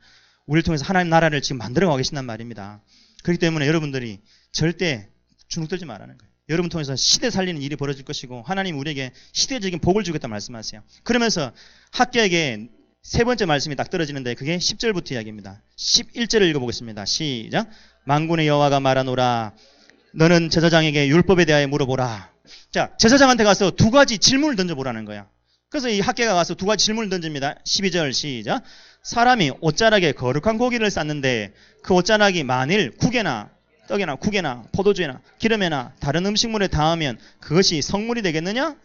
Speaker 1: 우리를 통해서 하나님 나라를 지금 만들어가고 계신단 말입니다. 그렇기 때문에 여러분들이 절대 주눅들지 말라는 거예요. 여러분 통해서 시대 살리는 일이 벌어질 것이고 하나님 우리에게 시대적인 복을 주겠다 말씀하세요. 그러면서 학개에게 세 번째 말씀이 딱 떨어지는데 그게 10절부터 이야기입니다. 11절을 읽어보겠습니다. 시작. 만군의 여호와가 말하노라 너는 제사장에게 율법에 대하여 물어보라. 자, 제사장한테 가서 두 가지 질문을 던져보라는 거야. 그래서 이 학개가 가서 두 가지 질문을 던집니다. 12절 시작. 사람이 옷자락에 거룩한 고기를 쌌는데 그 옷자락이 만일 국에나 떡이나 국에나 포도주에나 기름에나 다른 음식물에 닿으면 그것이 성물이 되겠느냐?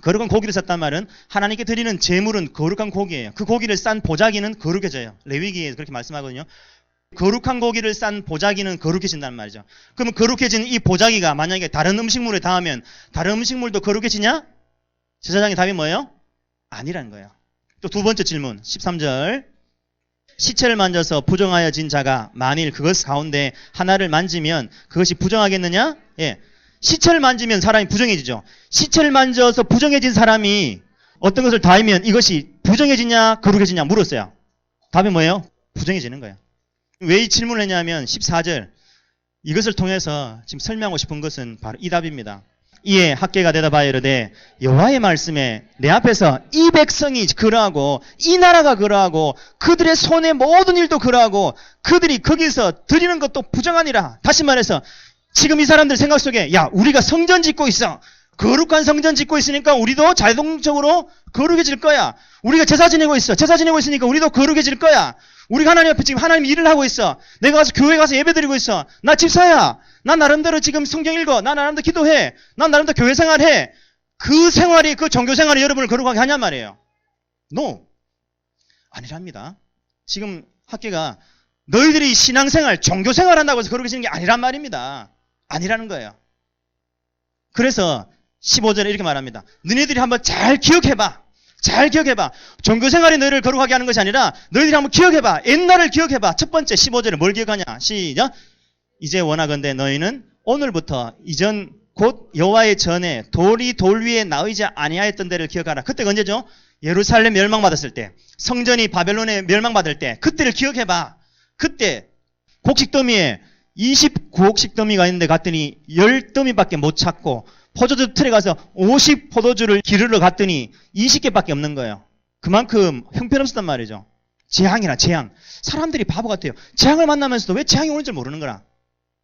Speaker 1: 거룩한 고기를 쌌단 말은 하나님께 드리는 제물은 거룩한 고기예요. 그 고기를 싼 보자기는 거룩해져요. 레위기에 그렇게 말씀하거든요. 거룩한 고기를 싼 보자기는 거룩해진단 말이죠. 그러면 거룩해진 이 보자기가 만약에 다른 음식물에 닿으면 다른 음식물도 거룩해지냐? 제사장의 답이 뭐예요? 아니라는 거예요. 또 두 번째 질문 13절 시체를 만져서 부정하여진 자가 만일 그것 가운데 하나를 만지면 그것이 부정하겠느냐? 예. 시체를 만지면 사람이 부정해지죠. 시체를 만져서 부정해진 사람이 어떤 것을 닿으면 이것이 부정해지냐 거룩해지냐 물었어요. 답이 뭐예요? 부정해지는 거예요. 왜 이 질문을 했냐면 14절 이것을 통해서 지금 설명하고 싶은 것은 바로 이 답입니다. 이에 학개가 대답하여 이르되 여호와의 말씀에 내 앞에서 이 백성이 그러하고 이 나라가 그러하고 그들의 손의 모든 일도 그러하고 그들이 거기서 드리는 것도 부정하니라. 다시 말해서 지금 이 사람들 생각 속에 야 우리가 성전 짓고 있어. 거룩한 성전 짓고 있으니까 우리도 자동적으로 거룩해질 거야. 우리가 제사 지내고 있어. 제사 지내고 있으니까 우리도 거룩해질 거야. 우리가 하나님 앞에 지금 하나님 일을 하고 있어. 내가 가서 교회 가서 예배 드리고 있어. 나 집사야. 나 나름대로 지금 성경 읽어. 나 나름대로 기도해. 나 나름대로 교회 생활해. 그 생활이 그 종교 생활이 여러분을 거룩하게 하냔 말이에요. No. 아니랍니다. 지금 학계가 너희들이 신앙생활, 종교생활 한다고 해서 거룩해지는 게 아니란 말입니다. 아니라는 거예요. 그래서 15절에 이렇게 말합니다. 너희들이 한번 잘 기억해봐. 잘 기억해봐. 종교생활이 너희를 거룩하게 하는 것이 아니라 너희들이 한번 기억해봐. 옛날을 기억해봐. 첫 번째 15절에 뭘 기억하냐. 시작. 이제 원하건대 너희는 오늘부터 이전 곧 여호와의 전에 돌이 돌 위에 나오지 아니하였던 데를 기억하라. 그때가 언제죠? 예루살렘 멸망받았을 때. 성전이 바벨론에 멸망받을 때. 그때를 기억해봐. 그때 곡식더미에 29곡식더미가 있는데 갔더니 10더미밖에 못 찾고 포도주 틀에 가서 50포도주를 기르러 갔더니 20개밖에 없는 거예요. 그만큼 형편없었단 말이죠. 재앙이라 재앙. 사람들이 바보 같아요. 재앙을 만나면서도 왜 재앙이 오는 줄 모르는 거라.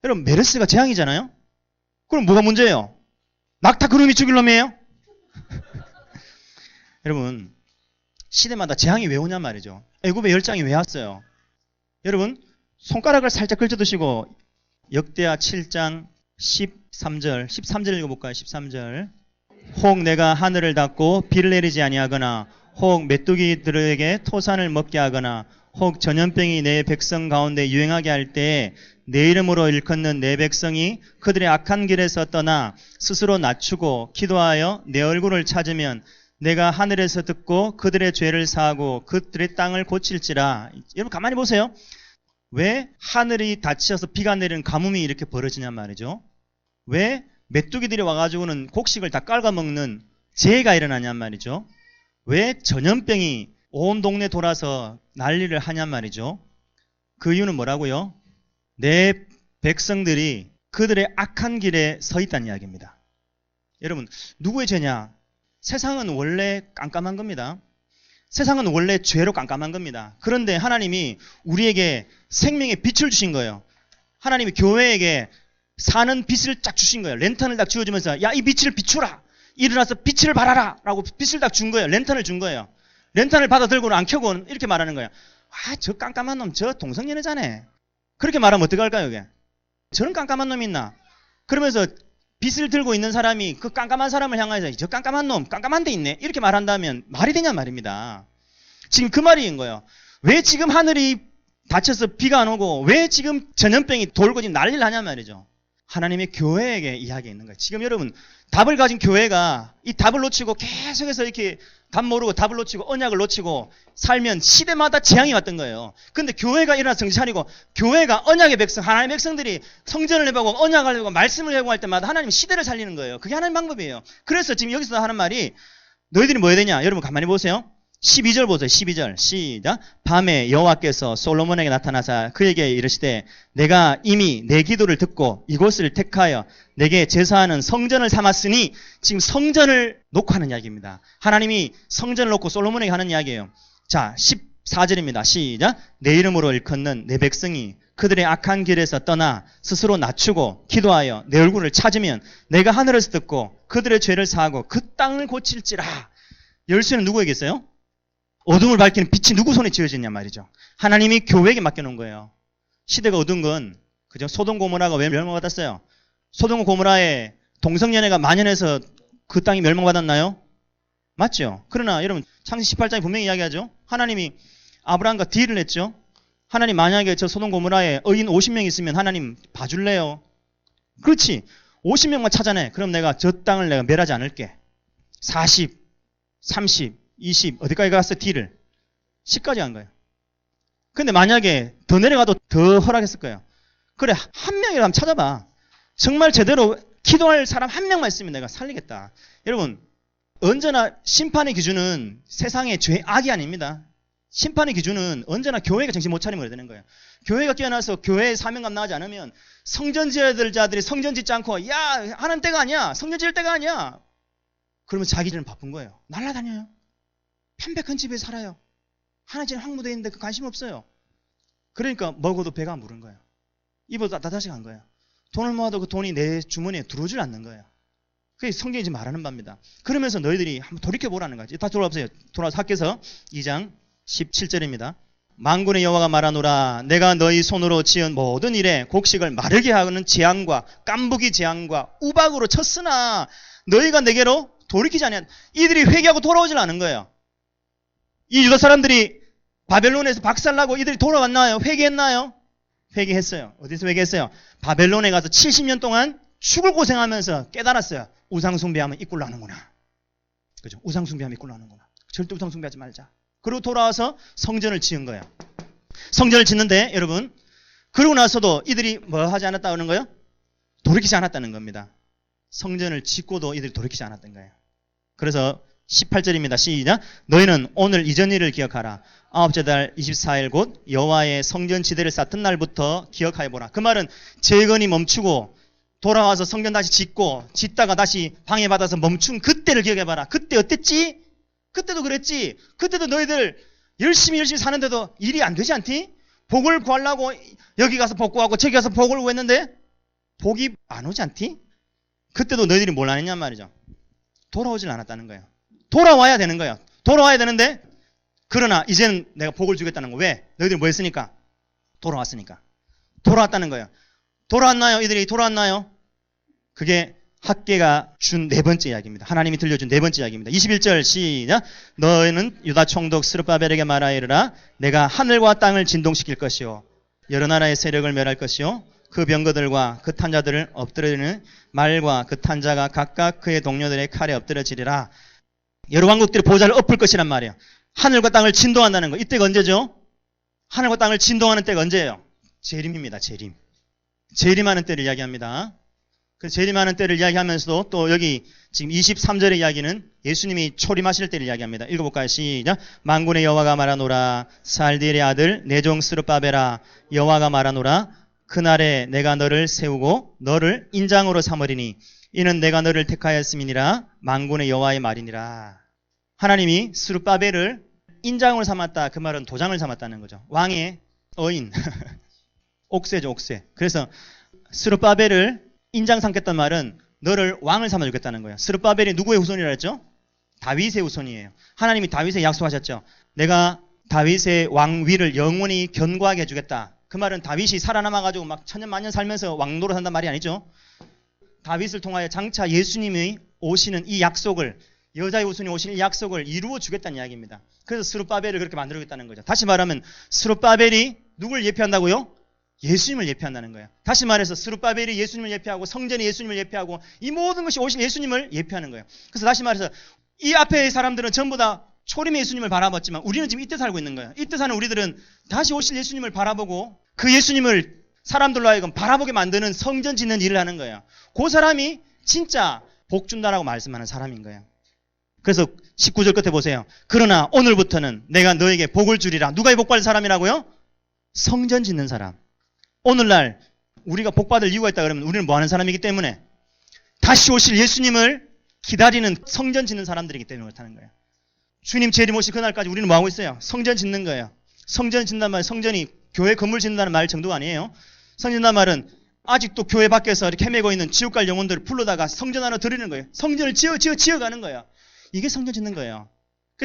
Speaker 1: 여러분 메르스가 재앙이잖아요. 그럼 뭐가 문제예요? 낙타 그루미 죽일 놈이에요? 여러분 시대마다 재앙이 왜 오냔 말이죠. 애굽의 열장이 왜 왔어요? 여러분 손가락을 살짝 걸쳐두시고 역대하 7장 13절 읽어볼까요? 13절 혹 내가 하늘을 닫고 비를 내리지 아니하거나 혹 메뚜기들에게 토산을 먹게 하거나 혹 전염병이 내 백성 가운데 유행하게 할 때에 내 이름으로 일컫는 내 백성이 그들의 악한 길에서 떠나 스스로 낮추고 기도하여 내 얼굴을 찾으면 내가 하늘에서 듣고 그들의 죄를 사하고 그들의 땅을 고칠지라. 여러분 가만히 보세요. 왜 하늘이 닫혀서 비가 내리는 가뭄이 이렇게 벌어지냔 말이죠. 왜 메뚜기들이 와가지고는 곡식을 다 깔아먹는 재해가 일어나냔 말이죠. 왜 전염병이 온 동네 돌아서 난리를 하냔 말이죠. 그 이유는 뭐라고요? 내 백성들이 그들의 악한 길에 서 있다는 이야기입니다. 여러분 누구의 죄냐? 세상은 원래 깜깜한 겁니다. 세상은 원래 죄로 깜깜한 겁니다. 그런데 하나님이 우리에게 생명의 빛을 주신 거예요. 하나님이 교회에게 사는 빛을 쫙 주신 거예요. 랜턴을 딱 쥐어주면서 야 이 빛을 비추라. 일어나서 빛을 발하라 라고 빛을 딱 준 거예요. 랜턴을 준 거예요. 랜턴을 받아 들고는 안 켜고는 이렇게 말하는 거예요. 아 저 깜깜한 놈 저 동성연애자네. 그렇게 말하면 어떡할까요 이게? 저런 깜깜한 놈이 있나? 그러면서 빛을 들고 있는 사람이 그 깜깜한 사람을 향해서 저 깜깜한 놈 깜깜한 데 있네 이렇게 말한다면 말이 되냐 말입니다. 지금 그 말인 거예요. 왜 지금 하늘이 닫혀서 비가 안 오고 왜 지금 전염병이 돌고 지금 난리를 하냐 말이죠. 하나님의 교회에게 이야기가 있는 거예요. 지금 여러분 답을 가진 교회가 이 답을 놓치고 계속해서 이렇게 답 모르고 답을 놓치고 언약을 놓치고 살면 시대마다 재앙이 왔던 거예요. 근데 교회가 일어나서 정신 차리고 교회가 언약의 백성, 하나님의 백성들이 성전을 해보고 언약을 해보고 말씀을 해보고 할 때마다 하나님 시대를 살리는 거예요. 그게 하나님 방법이에요. 그래서 지금 여기서 하는 말이 너희들이 뭐 해야 되냐? 여러분 가만히 보세요. 12절 보세요. 12절 시작. 밤에 여호와께서 솔로몬에게 나타나사 그에게 이르시되 내가 이미 내 기도를 듣고 이곳을 택하여 내게 제사하는 성전을 삼았으니 지금 성전을 놓고 하는 이야기입니다. 하나님이 성전을 놓고 솔로몬에게 하는 이야기예요. 자 14절입니다. 시작. 내 이름으로 일컫는 내 백성이 그들의 악한 길에서 떠나 스스로 낮추고 기도하여 내 얼굴을 찾으면 내가 하늘에서 듣고 그들의 죄를 사하고 그 땅을 고칠지라. 열쇠는 누구에게 있어요? 어둠을 밝히는 빛이 누구 손에 쥐어졌냐 말이죠. 하나님이 교회에게 맡겨놓은 거예요. 시대가 어두운 건 그죠? 소돔 고모라가 왜 멸망받았어요? 소돔 고모라에 동성연애가 만연해서 그 땅이 멸망받았나요? 맞죠? 그러나 여러분 창세기 18장에 분명히 이야기하죠. 하나님이 아브라함과 딜을 했죠. 하나님 만약에 저 소돔 고모라에 의인 50명 있으면 하나님 봐줄래요? 그렇지. 50명만 찾아내. 그럼 내가 저 땅을 내가 멸하지 않을게. 40, 30, 20 어디까지 갔어? D를 10까지 간 거예요. 근데 만약에 더 내려가도 더 허락했을 거예요. 그래 한 명이라면 찾아봐. 정말 제대로 기도할 사람 한 명만 있으면 내가 살리겠다. 여러분 언제나 심판의 기준은 세상의 죄, 악이 아닙니다. 심판의 기준은 언제나 교회가 정신 못 차리면 그래야 되는 거예요. 교회가 깨어나서 교회의 사명감 나가지 않으면 성전 지어야 될 자들이 성전 짓지 않고 야 하나님 때가 아니야. 성전 지을 때가 아니야. 그러면 자기들은 바쁜 거예요. 날라다녀요. 편백한 집에 살아요. 하나님 황무대에 있는데 그 관심 없어요. 그러니까 먹어도 배가 안 부른 거예요. 입어도 다다시 간 거예요. 돈을 모아도 그 돈이 내 주머니에 들어오질 않는 거예요. 그게 성경이 지금 말하는 바입니다. 그러면서 너희들이 한번 돌이켜보라는 거지. 다 돌아보세요. 돌아와서 학교에서 2장 17절입니다. 만군의 여호와가 말하노라 내가 너희 손으로 지은 모든 일에 곡식을 마르게 하는 재앙과 깐부기 재앙과 우박으로 쳤으나 너희가 내게로 돌이키지 않냐. 이들이 회개하고 돌아오질 않은 거예요. 이 유다 사람들이 바벨론에서 박살나고 이들이 돌아왔나요? 회개했나요? 회개했어요. 어디서 회개했어요? 바벨론에 가서 70년 동안 죽을 고생하면서 깨달았어요. 우상숭배하면 이꼴로 하는구나. 그죠? 우상숭배하면 이꼴로 하는구나. 절대 우상숭배하지 말자. 그리고 돌아와서 성전을 지은 거예요. 성전을 짓는데 여러분 그러고 나서도 이들이 뭐 하지 않았다는 거예요? 돌이키지 않았다는 겁니다. 성전을 짓고도 이들이 돌이키지 않았던 거예요. 그래서 18절입니다. 시작. 너희는 오늘 이전 일을 기억하라. 아홉째 달 24일 곧 여호와의 성전 지대를 쌓던 날부터 기억하여보라. 그 말은 재건이 멈추고 돌아와서 성전 다시 짓고 짓다가 다시 방해받아서 멈춘 그때를 기억해봐라. 그때 어땠지? 그때도 그랬지. 그때도 너희들 열심히 사는데도 일이 안 되지 않니? 복을 구하려고 여기 가서 복 구하고 저기 가서 복을 구했는데 복이 안 오지 않니? 그때도 너희들이 뭘 안 했냔 말이죠. 돌아오질 않았다는 거예요. 돌아와야 되는 거예요. 돌아와야 되는데 그러나 이제는 내가 복을 주겠다는 거. 왜? 너희들이 뭐 했으니까? 돌아왔으니까. 돌아왔다는 거예요. 돌아왔나요? 이들이 돌아왔나요? 그게 학계가 준 네 번째 이야기입니다. 하나님이 들려준 네 번째 이야기입니다. 21절 시작. 너희는 유다 총독 스룹바벨에게 말하이르라. 내가 하늘과 땅을 진동시킬 것이요 여러 나라의 세력을 멸할 것이요 그 병거들과 그 탄자들을 엎드리는 말과 그 탄자가 각각 그의 동료들의 칼에 엎드려지리라. 여러 왕국들이 보좌를 엎을 것이란 말이에요. 하늘과 땅을 진동한다는 거. 이때가 언제죠? 하늘과 땅을 진동하는 때가 언제예요? 재림입니다. 재림. 재림하는 때를 이야기합니다. 그 재림하는 때를 이야기하면서도 또 여기 지금 23절의 이야기는 예수님이 초림하실 때를 이야기합니다. 읽어볼까요? 시작. 만군의 여호와가 말하노라. 살디엘의 아들 내 종 스룹바벨아 여호와가 말하노라. 그날에 내가 너를 세우고 너를 인장으로 삼으리니 이는 내가 너를 택하였음이니라. 만군의 여호와의 말이니라. 하나님이 스룹바벨을 인장으로 삼았다. 그 말은 도장을 삼았다는 거죠. 왕의 어인. 옥새죠, 옥새. 그래서 스룹바벨을 인장 삼겠다는 말은 너를 왕을 삼아주겠다는 거예요. 스룹바벨이 누구의 후손이라 했죠? 다윗의 후손이에요. 하나님이 다윗에 약속하셨죠. 내가 다윗의 왕위를 영원히 견고하게 해주겠다. 그 말은 다윗이 살아남아가지고 막 천년 만년 살면서 왕노로 산단 말이 아니죠. 다윗을 통하여 장차 예수님이 오시는 이 약속을 여자의 후손이 오실 약속을 이루어 주겠다는 이야기입니다. 그래서 스룹바벨을 그렇게 만들어주겠다는 거죠. 다시 말하면 스룹바벨이 누굴 예표한다고요? 예수님을 예표한다는 거예요. 다시 말해서 스룹바벨이 예수님을 예표하고 성전이 예수님을 예표하고 이 모든 것이 오실 예수님을 예표하는 거예요. 그래서 다시 말해서 이 앞에 사람들은 전부 다 초림의 예수님을 바라봤지만 우리는 지금 이때 살고 있는 거예요. 이때 사는 우리들은 다시 오실 예수님을 바라보고 그 예수님을 사람들로 하여금 바라보게 만드는 성전 짓는 일을 하는 거예요. 그 사람이 진짜 복 준다라고 말씀하는 사람인 거예요. 그래서 19절 끝에 보세요. 그러나 오늘부터는 내가 너에게 복을 주리라. 누가 이 복 받을 사람이라고요? 성전 짓는 사람. 오늘날 우리가 복 받을 이유가 있다 그러면 우리는 뭐 하는 사람이기 때문에 다시 오실 예수님을 기다리는 성전 짓는 사람들이기 때문에 그렇다는 거예요. 주님 재림 오실 그날까지 우리는 뭐 하고 있어요? 성전 짓는 거예요. 성전 짓는다는 말, 성전이 교회 건물 짓는다는 말 정도가 아니에요. 성전 짓는다는 말은 아직도 교회 밖에서 이렇게 헤매고 있는 지옥 갈 영혼들을 불러다가 성전 하나 드리는 거예요. 성전을 지어가는 거예요. 이게 성전 짓는 거예요.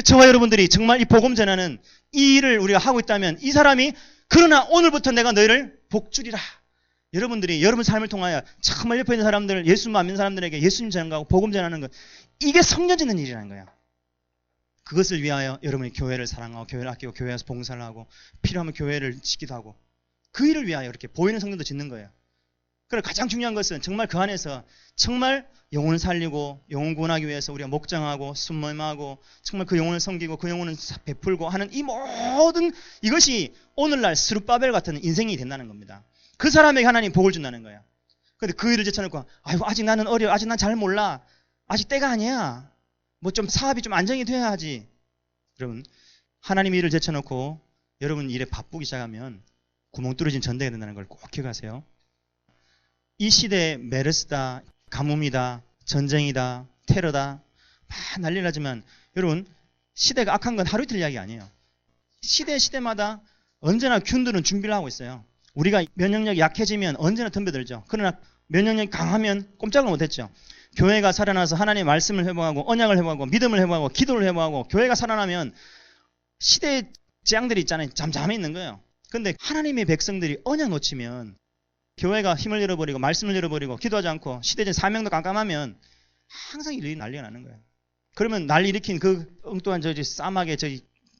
Speaker 1: 저와 여러분들이 정말 이 복음 전하는 이 일을 우리가 하고 있다면 이 사람이 그러나 오늘부터 내가 너희를 복주리라. 여러분들이 여러분 삶을 통하여 정말 옆에 있는 사람들, 예수님 안 믿는 사람들에게 예수님 전하고 복음 전하는 것, 이게 성전 짓는 일이라는 거예요. 그것을 위하여 여러분이 교회를 사랑하고 교회를 아끼고 교회에서 봉사를 하고 필요하면 교회를 짓기도 하고 그 일을 위하여 이렇게 보이는 성전도 짓는 거예요. 그래서 가장 중요한 것은 정말 그 안에서 정말 영혼을 살리고 영혼 구원하기 위해서 우리가 목장하고 순모임하고 정말 그 영혼을 섬기고 그 영혼을 베풀고 하는 이 모든 이것이 오늘날 스룹바벨 같은 인생이 된다는 겁니다. 그 사람에게 하나님 복을 준다는 거예요. 그런데 그 일을 제쳐놓고 아이고 아직 나는 어려, 아직 난 잘 몰라, 아직 때가 아니야, 뭐 좀 사업이 좀 안정이 돼야 하지. 여러분 하나님 일을 제쳐놓고 여러분 일에 바쁘기 시작하면 구멍 뚫어진 전대가 된다는 걸 꼭 기억하세요. 이 시대에 메르스다, 가뭄이다, 전쟁이다, 테러다 막 난리 나지만 여러분 시대가 악한 건 하루 이틀 이야기 아니에요. 시대마다 언제나 균들은 준비를 하고 있어요. 우리가 면역력이 약해지면 언제나 덤벼들죠. 그러나 면역력이 강하면 꼼짝을 못했죠. 교회가 살아나서 하나님의 말씀을 회복하고 언약을 회복하고 믿음을 회복하고 기도를 회복하고 교회가 살아나면 시대의 재앙들이 있잖아요. 잠잠해 있는 거예요. 그런데 하나님의 백성들이 언약 놓치면 교회가 힘을 잃어버리고 말씀을 잃어버리고 기도하지 않고 시대적 사명도 깜깜하면 항상 일이 난리가 나는 거예요. 그러면 난리 일으킨 그 엉뚱한 싸마게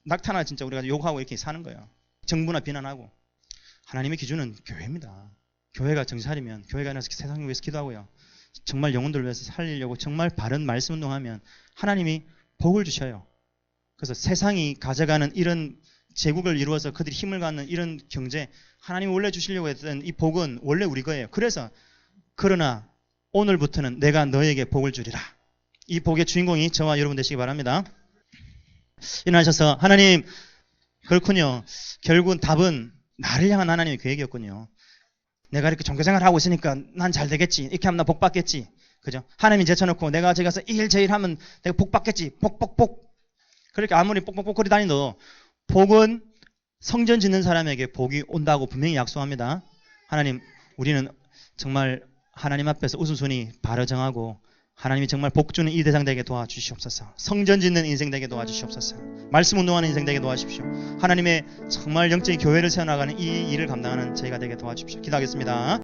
Speaker 1: 낙타나 진짜 우리가 욕하고 이렇게 사는 거예요. 정부나 비난하고. 하나님의 기준은 교회입니다. 교회가 정신 차리면 교회가 나서 세상을 위해서 기도하고요. 정말 영혼들을 위해서 살리려고 정말 바른 말씀 운동하면 하나님이 복을 주셔요. 그래서 세상이 가져가는 이런 제국을 이루어서 그들이 힘을 갖는 이런 경제, 하나님이 원래 주시려고 했던 이 복은 원래 우리 거예요. 그래서 그러나 오늘부터는 내가 너에게 복을 주리라. 이 복의 주인공이 저와 여러분 되시기 바랍니다. 일어나셔서 하나님, 그렇군요. 결국은 답은 나를 향한 하나님의 계획이었군요. 내가 이렇게 종교생활을 하고 있으니까 난 잘 되겠지. 이렇게 하면 나 복 받겠지. 그죠? 하나님이 제쳐놓고 내가 저기 가서 이 일 저 일 하면 내가 복 받겠지. 복. 그렇게 아무리 뽁뽁뽁거리 다니도 복은 성전 짓는 사람에게 복이 온다고 분명히 약속합니다. 하나님, 우리는 정말 하나님 앞에서 우선순위 바로 정하고 하나님이 정말 복 주는 이 대상 되게 도와주시옵소서. 성전 짓는 인생 되게 도와주시옵소서. 말씀 운동하는 인생 되게 도와주십시오. 하나님의 정말 영적인 교회를 세워나가는 이 일을 감당하는 저희가 되게 도와주십시오. 기도하겠습니다.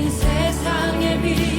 Speaker 2: 세상의 빛